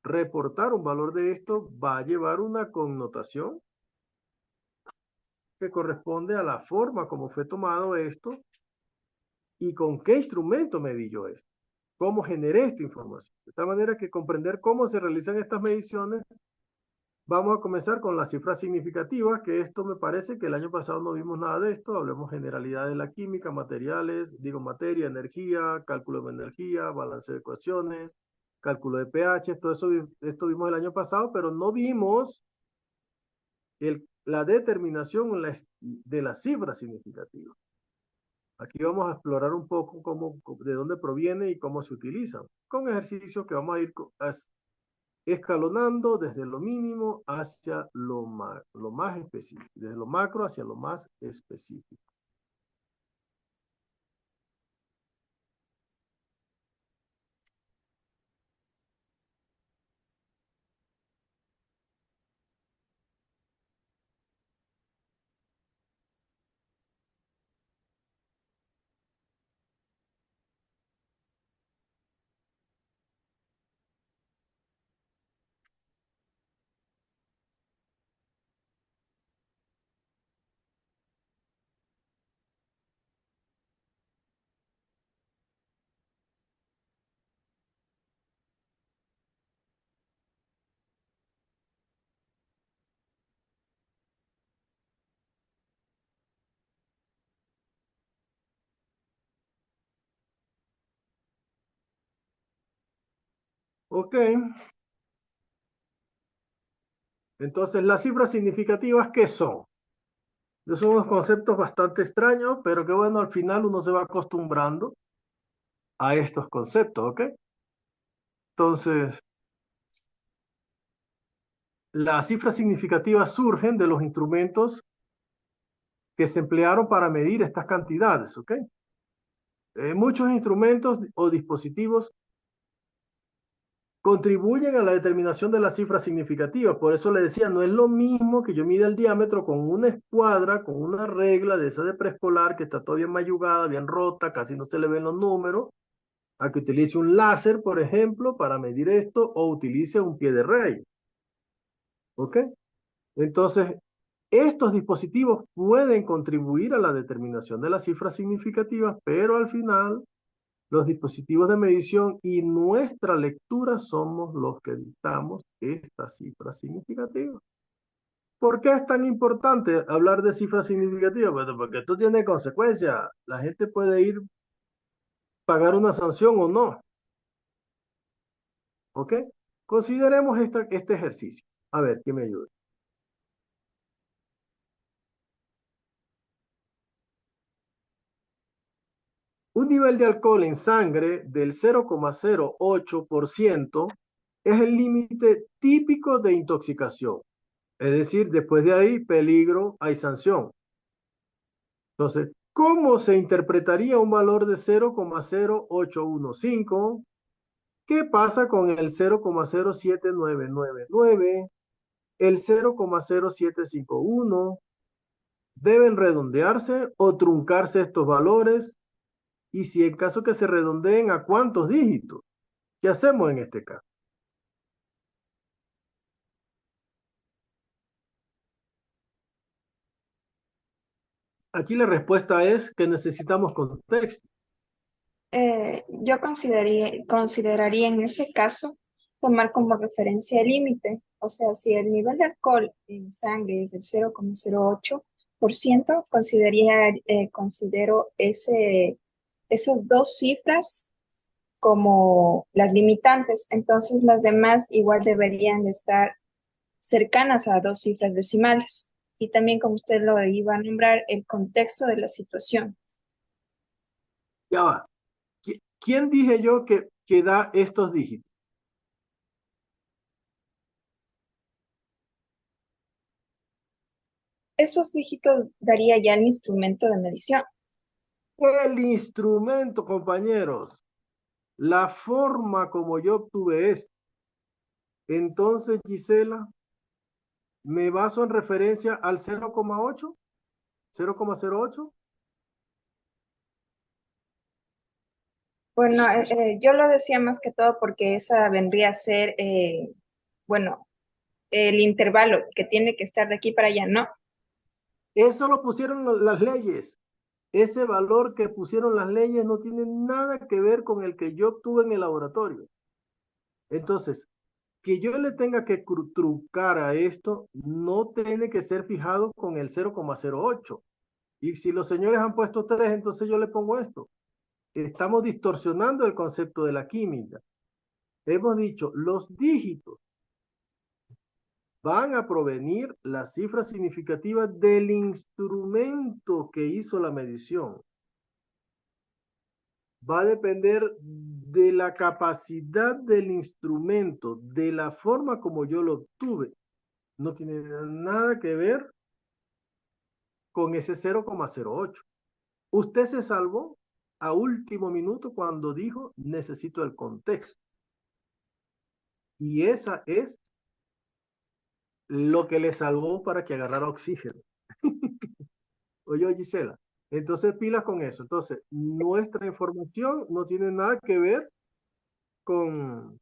reportar un valor de esto va a llevar una connotación que corresponde a la forma como fue tomado esto y con qué instrumento medí yo esto, cómo generé esta información. De tal manera que comprender cómo se realizan estas mediciones, vamos a comenzar con las cifras significativas, que esto me parece que el año pasado no vimos nada de esto, hablemos generalidades de la química, materiales, digo materia, energía, cálculo de energía, balance de ecuaciones, cálculo de pH, todo eso, esto vimos el año pasado, pero no vimos la determinación de las cifras significativas. Aquí vamos a explorar un poco de dónde proviene y cómo se utilizan, con ejercicios que vamos a ir escalonando desde lo mínimo hacia lo más específico, desde lo macro hacia lo más específico. Ok. Entonces, las cifras significativas, ¿qué son? Son unos conceptos bastante extraños, pero que bueno, al final uno se va acostumbrando a estos conceptos, ¿ok? Entonces, las cifras significativas surgen de los instrumentos que se emplearon para medir estas cantidades, ¿ok? Muchos instrumentos o dispositivos contribuyen a la determinación de las cifras significativas. Por eso le decía, no es lo mismo que yo mida el diámetro con una escuadra, con una regla de esa de preescolar que está todavía mayugada, bien rota, casi no se le ven los números, a que utilice un láser, por ejemplo, para medir esto, o utilice un pie de rey. ¿Ok? Entonces, estos dispositivos pueden contribuir a la determinación de las cifras significativas, pero al final los dispositivos de medición y nuestra lectura somos los que dictamos estas cifras significativas. ¿Por qué es tan importante hablar de cifras significativas? Bueno, porque esto tiene consecuencias. La gente puede ir pagar una sanción o no. ¿Ok? Consideremos este ejercicio. A ver, ¿quién me ayuda? Un nivel de alcohol en sangre del 0,08% es el límite típico de intoxicación. Es decir, después de ahí, peligro, hay sanción. Entonces, ¿cómo se interpretaría un valor de 0,0815? ¿Qué pasa con el 0,07999? El 0,0751. ¿Deben redondearse o truncarse estos valores? Y si en caso que se redondeen, ¿a cuántos dígitos? ¿Qué hacemos en este caso? Aquí la respuesta es que necesitamos contexto. Yo consideraría en ese caso tomar como referencia el límite. O sea, si el nivel de alcohol en sangre es del 0,08%, considero esas dos cifras como las limitantes. Entonces, las demás igual deberían de estar cercanas a dos cifras decimales. Y también, como usted lo iba a nombrar, el contexto de la situación. Ya va. ¿Quién dije yo que da estos dígitos? Esos dígitos daría ya el instrumento de medición. El instrumento, compañeros. La forma como yo obtuve esto. Entonces, Gisela, me baso en referencia al 0,8, 0,08. Bueno, yo lo decía más que todo porque esa vendría a ser, bueno, el intervalo que tiene que estar de aquí para allá, ¿no? Eso lo pusieron las leyes. Ese valor que pusieron las leyes no tiene nada que ver con el que yo obtuve en el laboratorio. Entonces, que yo le tenga que trucar a esto no tiene que ser fijado con el 0,08. Y si los señores han puesto 3, entonces yo le pongo esto. Estamos distorsionando el concepto de la química. Hemos dicho, los dígitos van a provenir las cifras significativas del instrumento que hizo la medición. Va a depender de la capacidad del instrumento, de la forma como yo lo obtuve. No tiene nada que ver con ese 0,08. Usted se salvó a último minuto cuando dijo necesito el contexto. Y esa es lo que le salvó para que agarrara oxígeno. Oye, Gisela. Entonces, pilas con eso. Entonces, nuestra información no tiene nada que ver con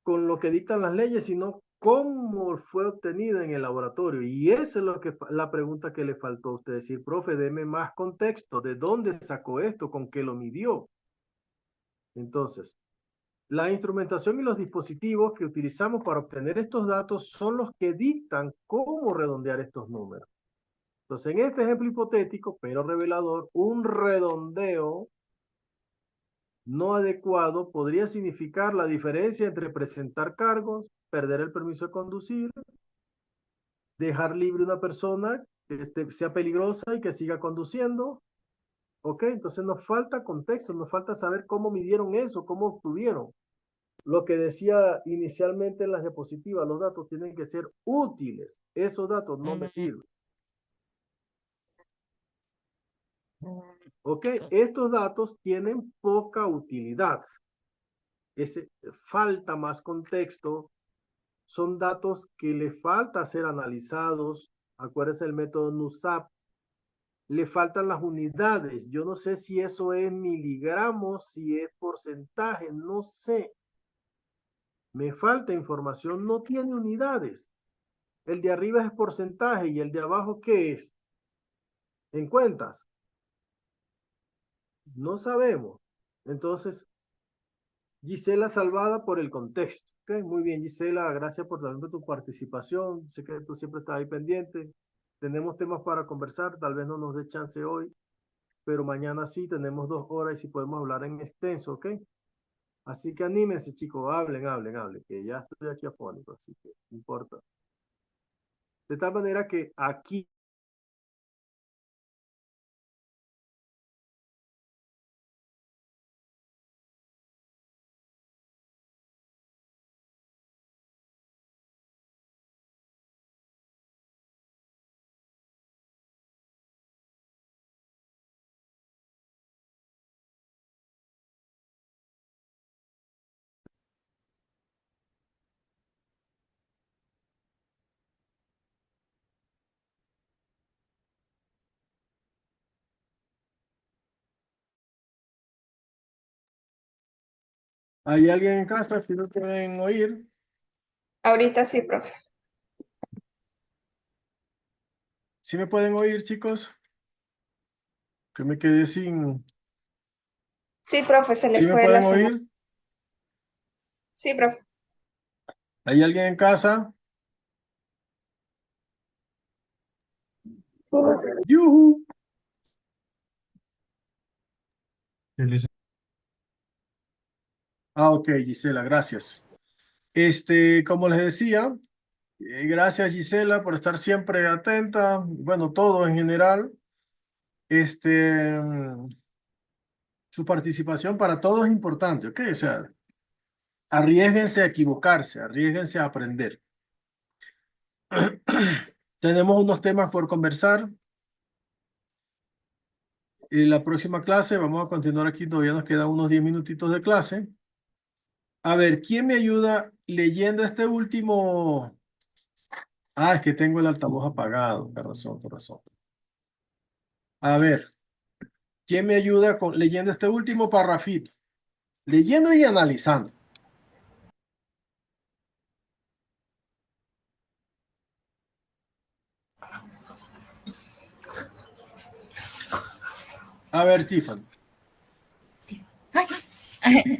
lo que dictan las leyes, sino cómo fue obtenida en el laboratorio. Y esa es la pregunta que le faltó a usted decir, profe, deme más contexto, ¿de dónde sacó esto? ¿Con qué lo midió? Entonces, la instrumentación y los dispositivos que utilizamos para obtener estos datos son los que dictan cómo redondear estos números. Entonces, en este ejemplo hipotético, pero revelador, un redondeo no adecuado podría significar la diferencia entre presentar cargos, perder el permiso de conducir, dejar libre una persona que sea peligrosa y que siga conduciendo. ¿Ok? Entonces nos falta contexto, nos falta saber cómo midieron eso, cómo obtuvieron. Lo que decía inicialmente en las diapositivas, los datos tienen que ser útiles. Esos datos no me sirven. ¿Ok? Estos datos tienen poca utilidad. Falta más contexto. Son datos que le falta ser analizados. Acuérdense el método NUSAP. Le faltan las unidades. Yo no sé si eso es miligramos, si es porcentaje, no sé. Me falta información, no tiene unidades. El de arriba es porcentaje y el de abajo, ¿qué es? En cuentas. No sabemos. Entonces, Gisela salvada por el contexto. ¿Okay? Muy bien, Gisela, gracias por tu participación. Sé que tú siempre estás ahí pendiente. Tenemos temas para conversar, tal vez no nos dé chance hoy, pero mañana sí, tenemos 2 horas y si podemos hablar en extenso, ¿ok? Así que anímense, chicos, hablen, que ya estoy aquí afónico, así que no importa. De tal manera que aquí ¿hay alguien en casa? Si no pueden oír. Ahorita sí, profe. ¿Sí me pueden oír, chicos? Que me quedé sin... Sí, profe, se le ¿Sí me fue la pueden señal. oír? Sí, profe. ¿Hay alguien en casa? ¡Yujú! Ah, ok, Gisela, gracias. Como les decía, gracias Gisela por estar siempre atenta, bueno, todo en general. Su participación para todos es importante, ¿ok? O sea, arriésguense a equivocarse, arriésguense a aprender. Tenemos unos temas por conversar. En la próxima clase vamos a continuar aquí, todavía nos quedan unos 10 minutitos de clase. A ver, ¿quién me ayuda leyendo este último? Ah, es que tengo el altavoz apagado, con razón, con razón. A ver, ¿quién me ayuda leyendo este último parrafito? Leyendo y analizando. A ver, Tiffany.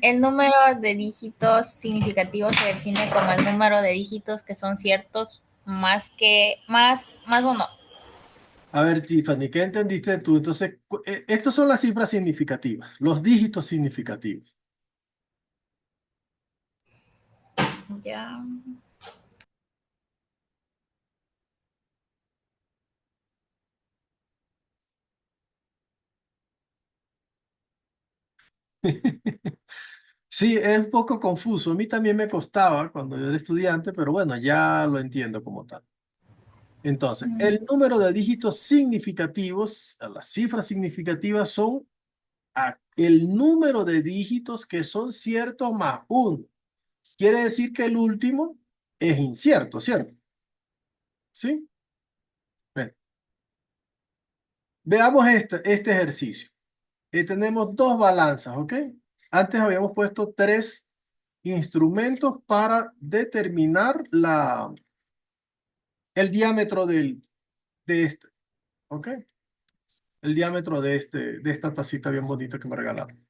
El número de dígitos significativos se define como el número de dígitos que son ciertos más uno. A ver, Tiffany, ¿qué entendiste tú? Entonces, estas son las cifras significativas, los dígitos significativos. Ya. Sí, es un poco confuso. A mí también me costaba cuando yo era estudiante, pero bueno, ya lo entiendo como tal. Entonces, el número de dígitos significativos, las cifras significativas son el número de dígitos que son ciertos más uno. Quiere decir que el último es incierto, ¿cierto? ¿Sí? Bien. Veamos este ejercicio. Tenemos dos balanzas, ¿ok? Antes habíamos puesto tres instrumentos para determinar el diámetro de este, ¿ok? El diámetro de esta tacita bien bonita que me regalaron.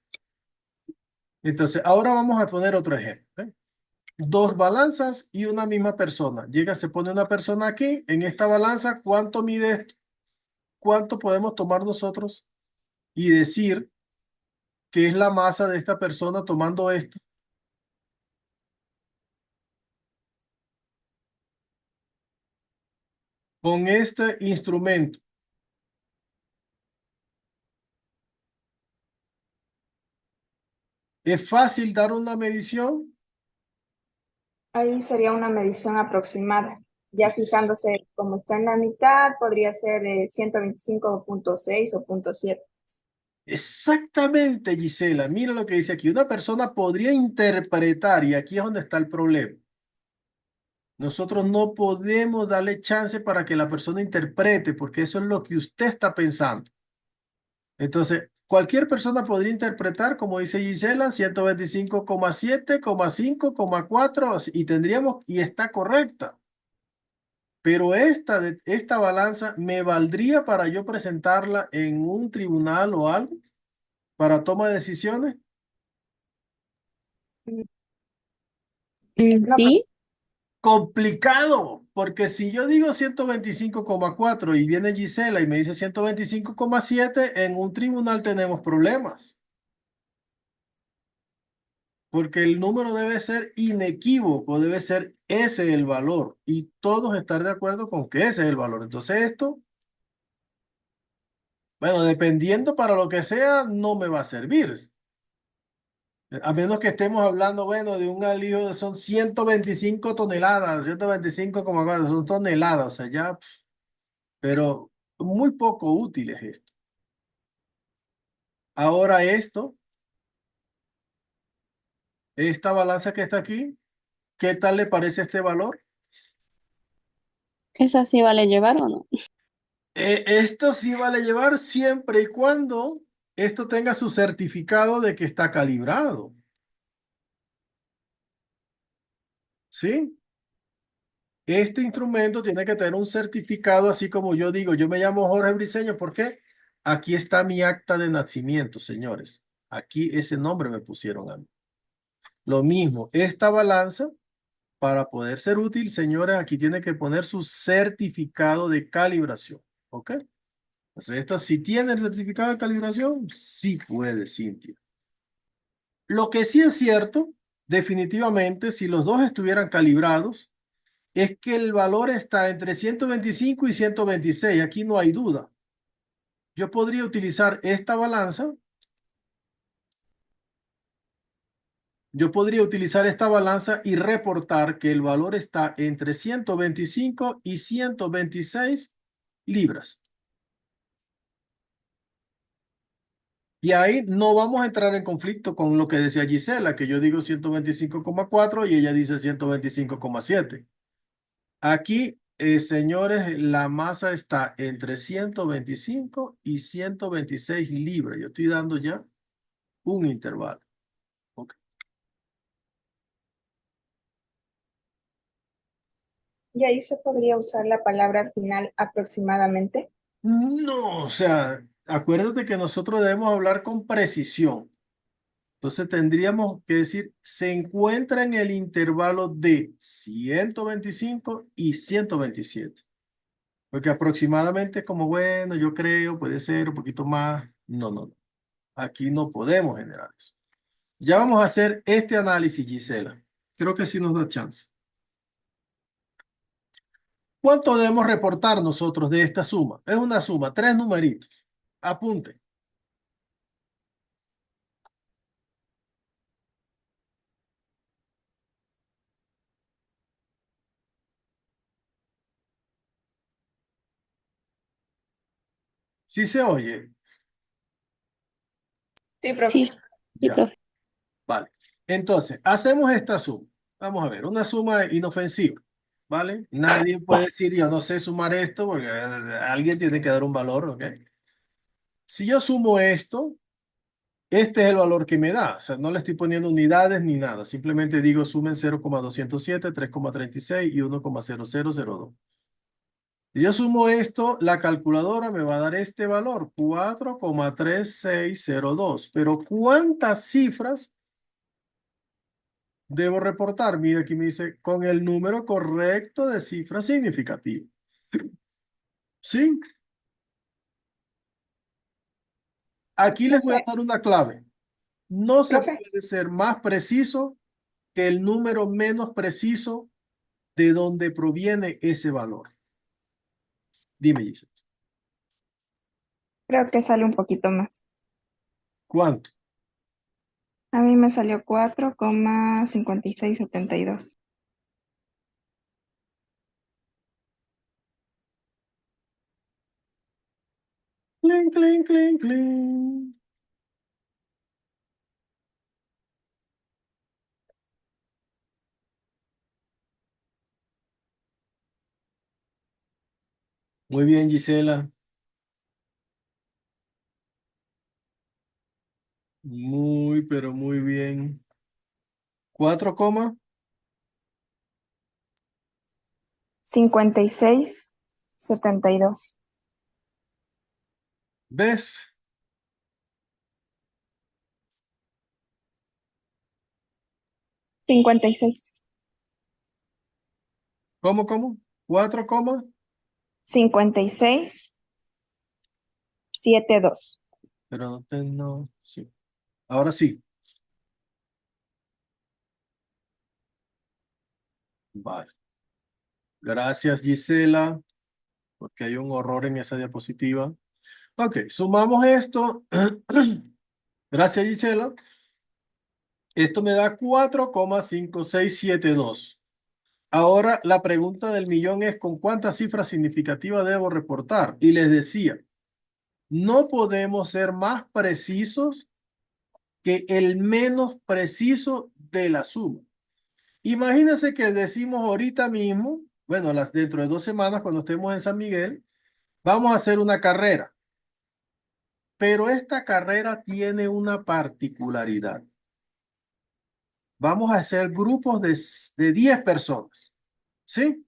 Entonces, ahora vamos a poner otro ejemplo, ¿ok? Dos balanzas y una misma persona. Llega, se pone una persona aquí, en esta balanza, ¿cuánto mide esto? ¿Cuánto podemos tomar nosotros y decir que es la masa de esta persona tomando esto? Con este instrumento. ¿Es fácil dar una medición? Ahí sería una medición aproximada. Ya fijándose como está en la mitad, podría ser 125.6 o 0.7. Exactamente, Gisela. Mira lo que dice aquí. Una persona podría interpretar, y aquí es donde está el problema. Nosotros no podemos darle chance para que la persona interprete, porque eso es lo que usted está pensando. Entonces, cualquier persona podría interpretar, como dice Gisela, 125,7, 5, 4, y tendríamos, y está correcta. Pero esta balanza me valdría para yo presentarla en un tribunal o algo para toma de decisiones. No, Sí, Complicado, porque si yo digo 125,4 y viene Gisela y me dice 125,7, en un tribunal tenemos problemas, porque el número debe ser inequívoco, debe ser ese el valor y todos estar de acuerdo con que ese es el valor. Entonces esto, bueno, dependiendo para lo que sea, no me va a servir. A menos que estemos hablando, bueno, de un alijo, son 125 toneladas, 125,4, son toneladas, o sea, ya, pero muy poco útil es esto. Ahora esta balanza que está aquí, ¿qué tal le parece este valor? ¿Esa sí vale llevar o no? Esto sí vale llevar siempre y cuando esto tenga su certificado de que está calibrado. ¿Sí? Este instrumento tiene que tener un certificado, así como yo digo, yo me llamo Jorge Briceño, ¿por qué? Aquí está mi acta de nacimiento, señores. Aquí ese nombre me pusieron a mí. Lo mismo, esta balanza, para poder ser útil, señores, aquí tiene que poner su certificado de calibración. ¿Ok? Entonces, esta sí tiene el certificado de calibración, sí puede, Cintia. Lo que sí es cierto, definitivamente, si los dos estuvieran calibrados, es que el valor está entre 125 y 126. Aquí no hay duda. Yo podría utilizar esta balanza. Yo podría utilizar esta balanza y reportar que el valor está entre 125 y 126 libras. Y ahí no vamos a entrar en conflicto con lo que decía Gisela, que yo digo 125,4 y ella dice 125,7. Aquí, señores, la masa está entre 125 y 126 libras. Yo estoy dando ya un intervalo. Ok. Y ahí se podría usar la palabra al final aproximadamente. No, o sea, acuérdate que nosotros debemos hablar con precisión. Entonces tendríamos que decir, se encuentra en el intervalo de 125 y 127. Porque aproximadamente como, bueno, yo creo, puede ser un poquito más. No, no, no. Aquí no podemos generar eso. Ya vamos a hacer este análisis, Gisela. Creo que sí nos da chance. ¿Cuánto debemos reportar nosotros de esta suma? Es una suma, 3 numeritos. Apunte. ¿Sí se oye? Sí, profe. Sí, sí, Ya. profe. Vale. Entonces, hacemos esta suma. Vamos a ver, una suma inofensiva. ¿Vale? Nadie puede decir, yo no sé sumar esto, porque alguien tiene que dar un valor, ¿ok? Si yo sumo esto, este es el valor que me da. O sea, no le estoy poniendo unidades ni nada. Simplemente digo sumen 0,207, 3,36 y 1,0002. Si yo sumo esto, la calculadora me va a dar este valor, 4,3602. Pero ¿cuántas cifras debo reportar? Mira, aquí me dice, con el número correcto de cifras significativas. ¿Sí? Aquí les voy a Profe, dar una clave. No se profe, puede ser más preciso que el número menos preciso de donde proviene ese valor. Dime, Gisela. creo que sale un poquito más. ¿Cuánto? A mí me salió 4,5672. Cling, cling, cling, cling. Muy bien, Gisela. Muy, pero muy bien. 4 coma. 5672. ¿Ves? 56. ¿Cómo, cómo? 4 coma. 5672. Pero no, no, sí. Ahora sí. Vale. Gracias, Gisela, porque hay un horror en esa diapositiva. Ok, sumamos esto. Gracias, Gisela. Esto me da 4,5672. Ahora la pregunta del millón es ¿con cuántas cifras significativas debo reportar? Y les decía, no podemos ser más precisos que el menos preciso de la suma. Imagínense que decimos ahorita mismo, bueno, dentro de 2 semanas cuando estemos en San Miguel, vamos a hacer una carrera. Pero esta carrera tiene una particularidad. Vamos a hacer grupos de 10 personas, ¿sí?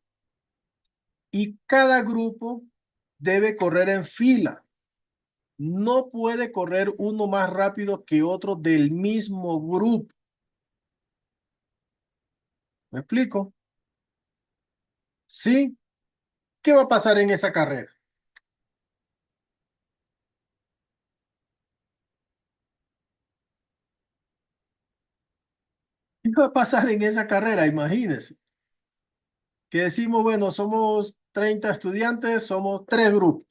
Y cada grupo debe correr en fila. No puede correr uno más rápido que otro del mismo grupo. ¿Me explico? ¿Sí? ¿Qué va a pasar en esa carrera? ¿Qué va a pasar en esa carrera? Imagínense. Que decimos, bueno, somos 30 estudiantes, somos 3 grupos.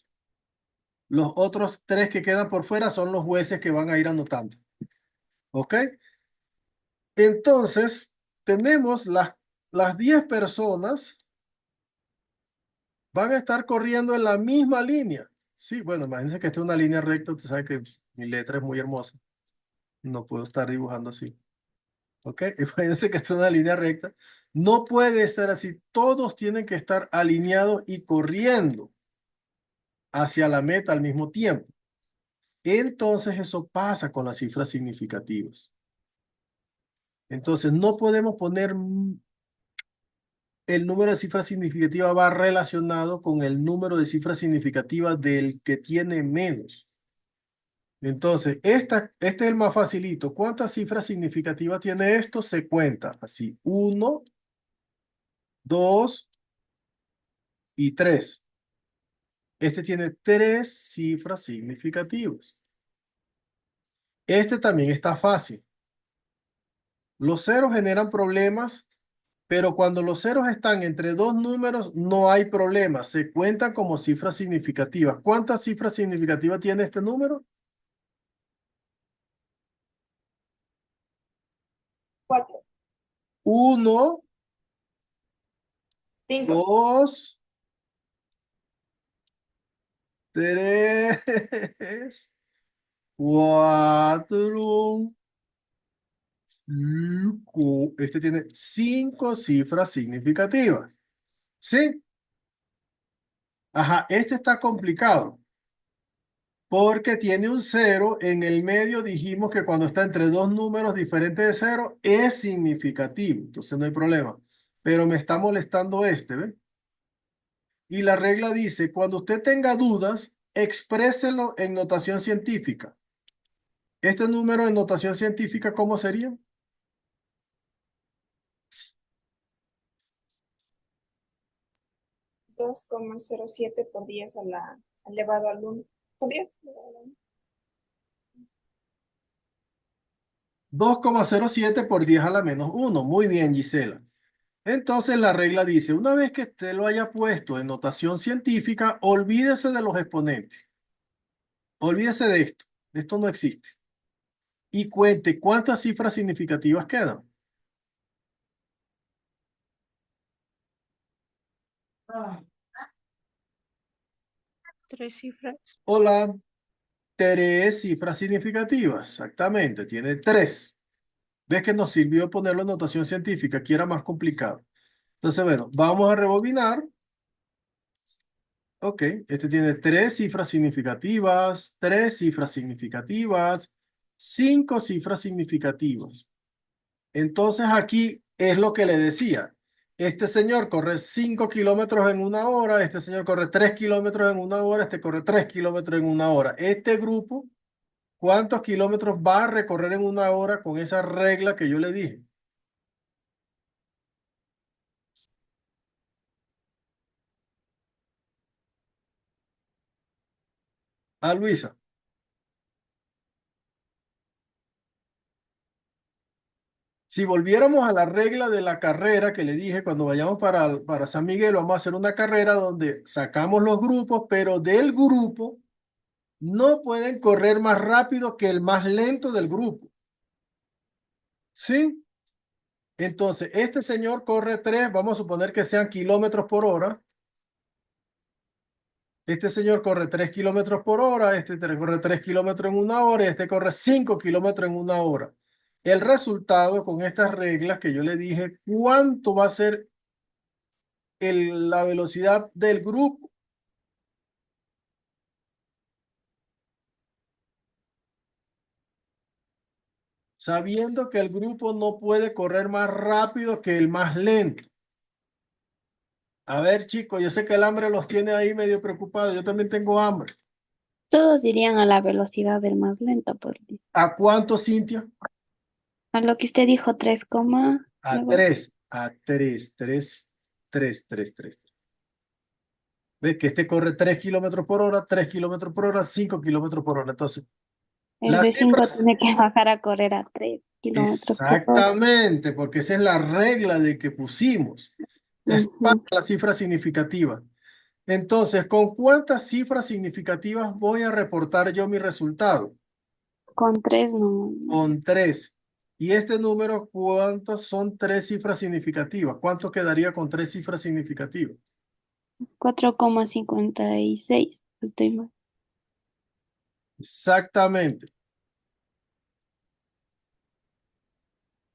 Los otros 3 que quedan por fuera son los jueces que van a ir anotando. ¿Ok? Entonces, tenemos las 10 personas van a estar corriendo en la misma línea. Sí, bueno, imagínense que esta es una línea recta. Usted sabe que mi letra es muy hermosa. No puedo estar dibujando así. ¿Ok? Imagínense que esta es una línea recta. No puede ser así. Todos tienen que estar alineados y corriendo hacia la meta al mismo tiempo. Entonces eso pasa con las cifras significativas. Entonces no podemos poner el número de cifras significativas va relacionado con el número de cifras significativas del que tiene menos. Entonces, este es el más facilito. ¿Cuántas cifras significativas tiene esto? Se cuenta así. 1, 2 y 3. Este tiene 3 cifras significativas. Este también está fácil. Los ceros generan problemas, pero cuando los ceros están entre dos números, no hay problema. Se cuentan como cifras significativas. ¿Cuántas cifras significativas tiene este número? 4, 1, 5, 2, 3, 4, 5. Este tiene 5 cifras significativas. ¿Sí? Ajá, este está complicado. Porque tiene un cero en el medio, dijimos que cuando está entre dos números diferentes de cero es significativo, entonces no hay problema. Pero me está molestando este, ¿ve? Y la regla dice, cuando usted tenga dudas, expréselo en notación científica. Este número en notación científica, ¿cómo sería? 2,07 por 10 elevado al 1. ¿Por 10? 2,07 por 10 a la menos 1. Muy bien, Gisela. Entonces la regla dice, una vez que usted lo haya puesto en notación científica, olvídese de los exponentes. Olvídese de esto. Esto no existe. Y cuente cuántas cifras significativas quedan. Tres cifras. Hola. 3 cifras significativas. Exactamente. Tiene 3. ¿Ves que nos sirvió ponerlo en notación científica? Aquí era más complicado. Entonces, bueno, vamos a rebobinar. Ok, este tiene 3 cifras significativas, 3 cifras significativas, 5 cifras significativas. Entonces aquí es lo que le decía. Este señor corre 5 kilómetros en una hora, este señor corre 3 kilómetros en una hora, este corre 3 kilómetros en una hora. Este grupo, ¿cuántos kilómetros va a recorrer en una hora con esa regla que yo le dije? A Luisa. Si volviéramos a la regla de la carrera que le dije, cuando vayamos para San Miguel, vamos a hacer una carrera donde sacamos los grupos, pero del grupo no pueden correr más rápido que el más lento del grupo. ¿Sí? Entonces, este señor corre 3, vamos a suponer que sean kilómetros por hora. Este señor corre 3 kilómetros por hora, este corre 3 kilómetros en una hora y este corre 5 kilómetros en una hora. El resultado con estas reglas que yo le dije, ¿cuánto va a ser la velocidad del grupo? Sabiendo que el grupo no puede correr más rápido que el más lento. A ver, chicos, yo sé que el hambre los tiene ahí medio preocupados. Yo también tengo hambre. Todos irían a la velocidad del más lento, pues, Liz. ¿A cuánto, Cintia? A lo que usted dijo, 3, A luego 3. a 3, 3, 3, 3, 3. ¿Ves que este corre 3 kilómetros por hora, 3 kilómetros por hora, 5 kilómetros por hora? Entonces, El las de 5 cifras... tiene que bajar a correr a 3 kilómetros por hora. Exactamente, porque esa es la regla de que pusimos. Es para Ujú. la cifra significativa. Entonces, ¿con cuántas cifras significativas voy a reportar yo mi resultado? Con 3 nomás. Con 3. ¿Y este número cuántas son 3 cifras significativas? ¿Cuánto quedaría con 3 cifras significativas? 4,56. Estoy mal. Exactamente.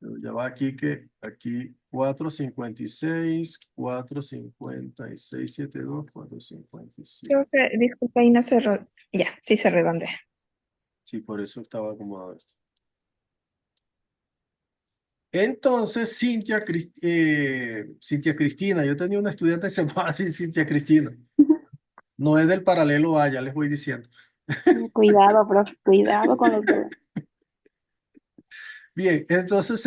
Pero ya va aquí que aquí 456, 456, 72, 457. Creo que, disculpa, ahí no se... Ya, sí se redondea. Sí, por eso estaba acomodado esto. Entonces, Cintia Cristina, yo tenía una estudiante que se llamaba así, Cintia Cristina. No es del paralelo A, ya les voy diciendo. Cuidado, profe, cuidado con los dedos. Bien, entonces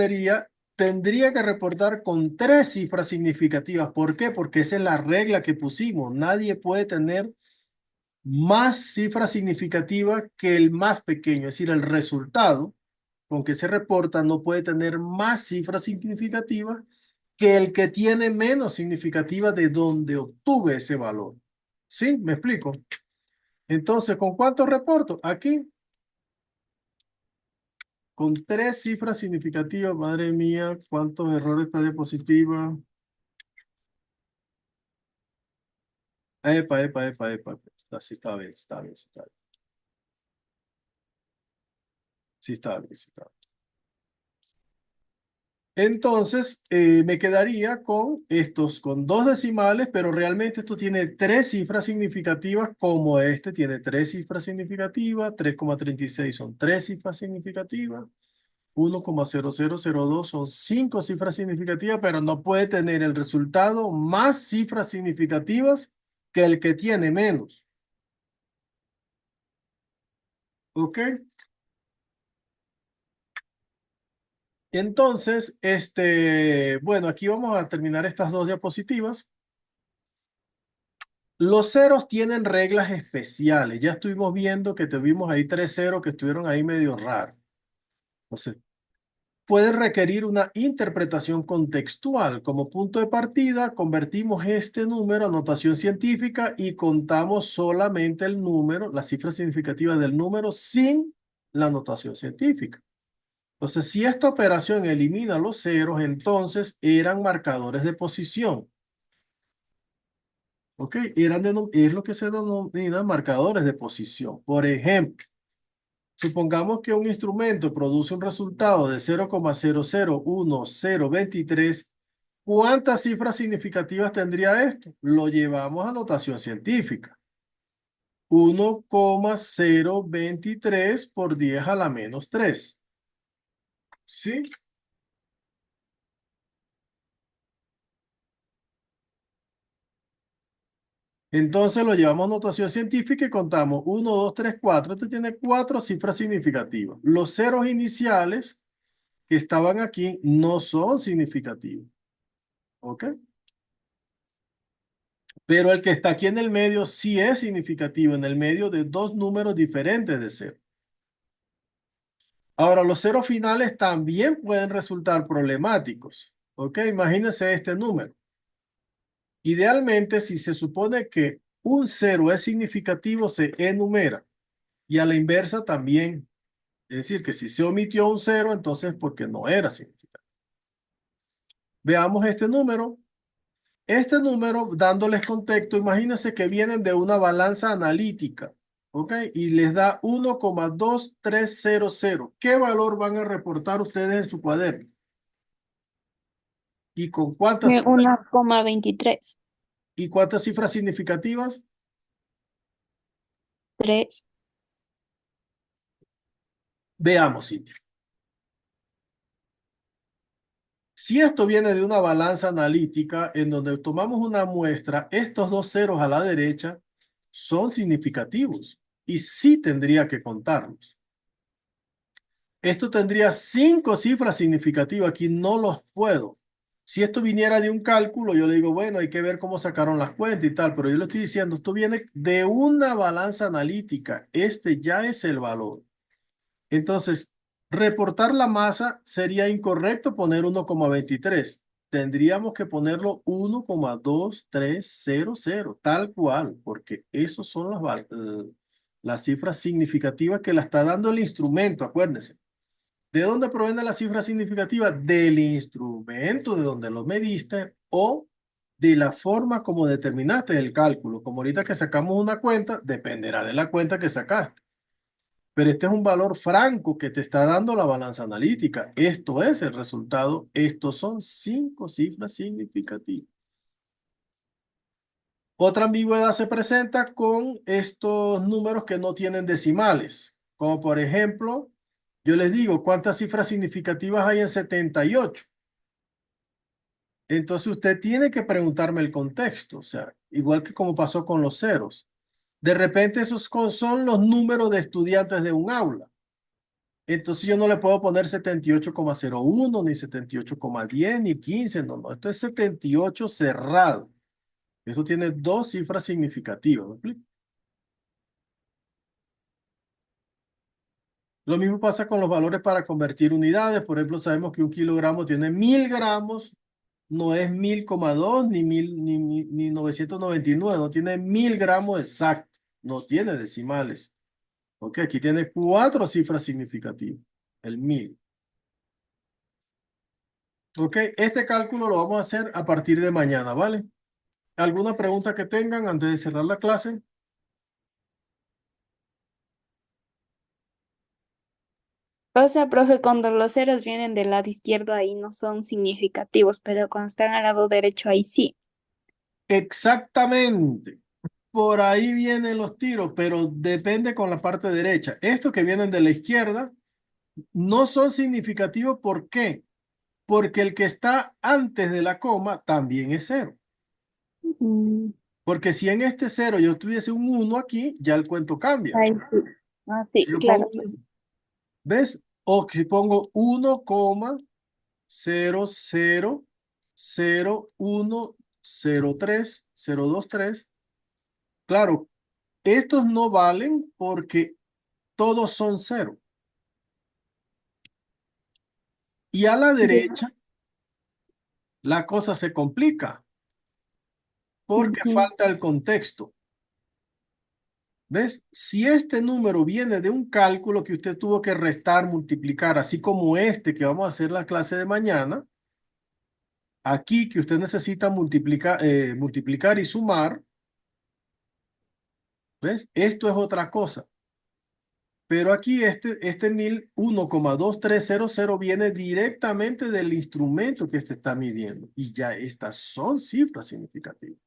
tendría que reportar con 3 cifras significativas. ¿Por qué? Porque esa es la regla que pusimos. Nadie puede tener más cifras significativas que el más pequeño, es decir, el resultado con que se reporta no puede tener más cifras significativas que el que tiene menos significativa de donde obtuve ese valor. ¿Sí? ¿Me explico? Entonces, ¿con cuánto reporto? Aquí, con 3 cifras significativas. Madre mía, ¿cuántos errores está diapositiva? Epa, epa, epa, epa. Sí está bien, está bien, está bien. Sí está bien, sí está bien. Entonces, me quedaría con estos, con 2 decimales, pero realmente esto tiene 3 cifras significativas, como este tiene 3 cifras significativas, 3,36 son 3 cifras significativas, 1,0002 son 5 cifras significativas, pero no puede tener el resultado más cifras significativas que el que tiene menos. ¿Ok? Entonces, bueno, aquí vamos a terminar estas 2 diapositivas. Los ceros tienen reglas especiales. Ya estuvimos viendo que tuvimos ahí 3 ceros que estuvieron ahí medio raros. Entonces, puede requerir una interpretación contextual. Como punto de partida, convertimos este número a notación científica y contamos solamente el número, la cifra significativa del número sin la notación científica. Entonces, si esta operación elimina los ceros, entonces eran marcadores de posición. ¿Ok? Es lo que se denomina marcadores de posición. Por ejemplo, supongamos que un instrumento produce un resultado de 0,001023. ¿Cuántas cifras significativas tendría esto? Lo llevamos a notación científica. 1,023 por 10 a la menos 3. ¿Sí? Entonces lo llevamos a notación científica y contamos 1, 2, 3, 4. Este tiene 4 cifras significativas. Los ceros iniciales que estaban aquí no son significativos. ¿Ok? Pero el que está aquí en el medio sí es significativo, en el medio de 2 números diferentes de cero. Ahora, los ceros finales también pueden resultar problemáticos. ¿Ok? Imagínense este número. Idealmente, si se supone que un cero es significativo, se enumera. Y a la inversa también. Es decir, que si se omitió un cero, entonces porque no era significativo. Veamos este número. Este número, dándoles contexto, imagínense que vienen de una balanza analítica, ¿ok? Y les da 1,2300. ¿Qué valor van a reportar ustedes en su cuaderno? ¿Y con cuántas, 1,23. y cuántas cifras significativas? 3. Veamos, Cintia. Si esto viene de una balanza analítica en donde tomamos una muestra, estos 2 ceros a la derecha son significativos y sí tendría que contarlos. Esto tendría 5 cifras significativas, aquí no los puedo. Si esto viniera de un cálculo, yo le digo, bueno, hay que ver cómo sacaron las cuentas y tal, pero yo le estoy diciendo, esto viene de una balanza analítica. Este ya es el valor. Entonces, reportar la masa sería incorrecto poner 1,23. Tendríamos que ponerlo 1,2300, tal cual, porque esos son las cifras significativas que la está dando el instrumento, acuérdense. ¿De dónde proviene la cifra significativa? Del instrumento de donde lo mediste o de la forma como determinaste el cálculo. Como ahorita que sacamos una cuenta, dependerá de la cuenta que sacaste. Pero este es un valor franco que te está dando la balanza analítica. Esto es el resultado. Estos son 5 cifras significativas. Otra ambigüedad se presenta con estos números que no tienen decimales. Como por ejemplo, yo les digo, ¿cuántas cifras significativas hay en 78? Entonces usted tiene que preguntarme el contexto. O sea, igual que como pasó con los ceros. De repente esos son los números de estudiantes de un aula. Entonces yo no le puedo poner 78,01, ni 78,10, ni 15. No. Esto es 78 cerrado. Eso tiene 2 cifras significativas. ¿Me explico? Lo mismo pasa con los valores para convertir unidades. Por ejemplo, sabemos que un kilogramo tiene 1000 gramos. No es 1000,2 ni 999. No tiene 1000 gramos exacto. No tiene decimales. Ok, aquí tiene 4 cifras significativas. El 1000. Ok, este cálculo lo vamos a hacer a partir de mañana, ¿vale? ¿Alguna pregunta que tengan antes de cerrar la clase? O sea, profe, cuando los ceros vienen del lado izquierdo ahí no son significativos, pero cuando están al lado derecho ahí sí. Exactamente. Por ahí vienen los tiros, pero depende con la parte derecha. Estos que vienen de la izquierda no son significativos. ¿Por qué? Porque el que está antes de la coma también es cero. Mm, Porque si en este cero yo tuviese un 1 aquí, ya el cuento cambia. ahí sí. Ah, sí, Si yo claro. pongo, ¿ves? O si pongo 1,000103,023. Claro, estos no valen porque todos son cero. Y a la derecha la cosa se complica porque Ujú. falta el contexto. ¿Ves? Si este número viene de un cálculo que usted tuvo que restar, multiplicar, así como este que vamos a hacer la clase de mañana, aquí que usted necesita multiplicar y sumar, ¿ves? Esto es otra cosa. Pero aquí este 1,2300 viene directamente del instrumento que este está midiendo. Y ya estas son cifras significativas.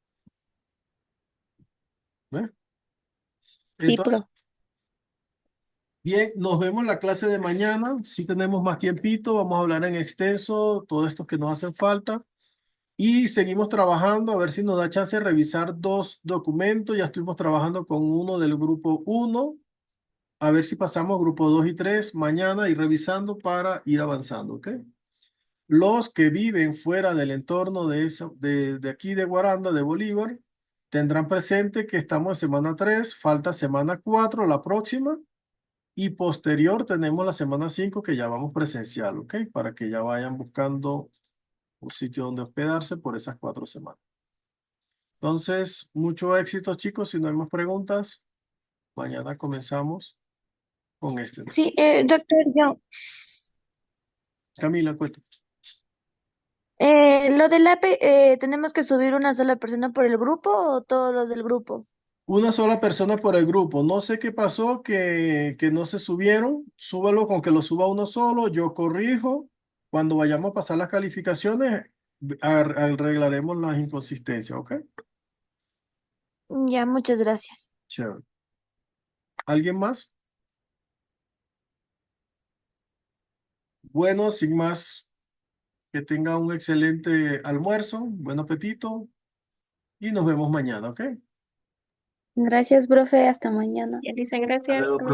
¿Ves? Sí, Entonces, profe. bien, nos vemos en la clase de mañana. Si tenemos más tiempito, vamos a hablar en extenso, todo esto que nos hacen falta. Y seguimos trabajando a ver si nos da chance de revisar 2 documentos. Ya estuvimos trabajando con uno del grupo 1. A ver si pasamos grupo 2 y 3 mañana y revisando para ir avanzando, ¿ok? Los que viven fuera del entorno de aquí de Guaranda, de Bolívar, tendrán presente que estamos en semana 3, falta semana 4, la próxima, y posterior tenemos la semana 5 que ya vamos presencial, ¿ok? Para que ya vayan buscando un sitio donde hospedarse por esas 4 semanas. Entonces, mucho éxito, chicos. Si no hay más preguntas, mañana comenzamos con este. Sí, doctor, Camila, cuéntame. lo del APE, ¿tenemos que subir una sola persona por el grupo o todos los del grupo? Una sola persona por el grupo. No sé qué pasó, que no se subieron. Súbalo con que lo suba uno solo. Yo corrijo. Cuando vayamos a pasar las calificaciones, arreglaremos las inconsistencias, ¿ok? Ya, muchas gracias. Chévere. ¿Alguien más? Bueno, sin más, que tenga un excelente almuerzo, buen apetito y nos vemos mañana, ¿ok? Gracias, profe. Hasta mañana. Elisa, gracias.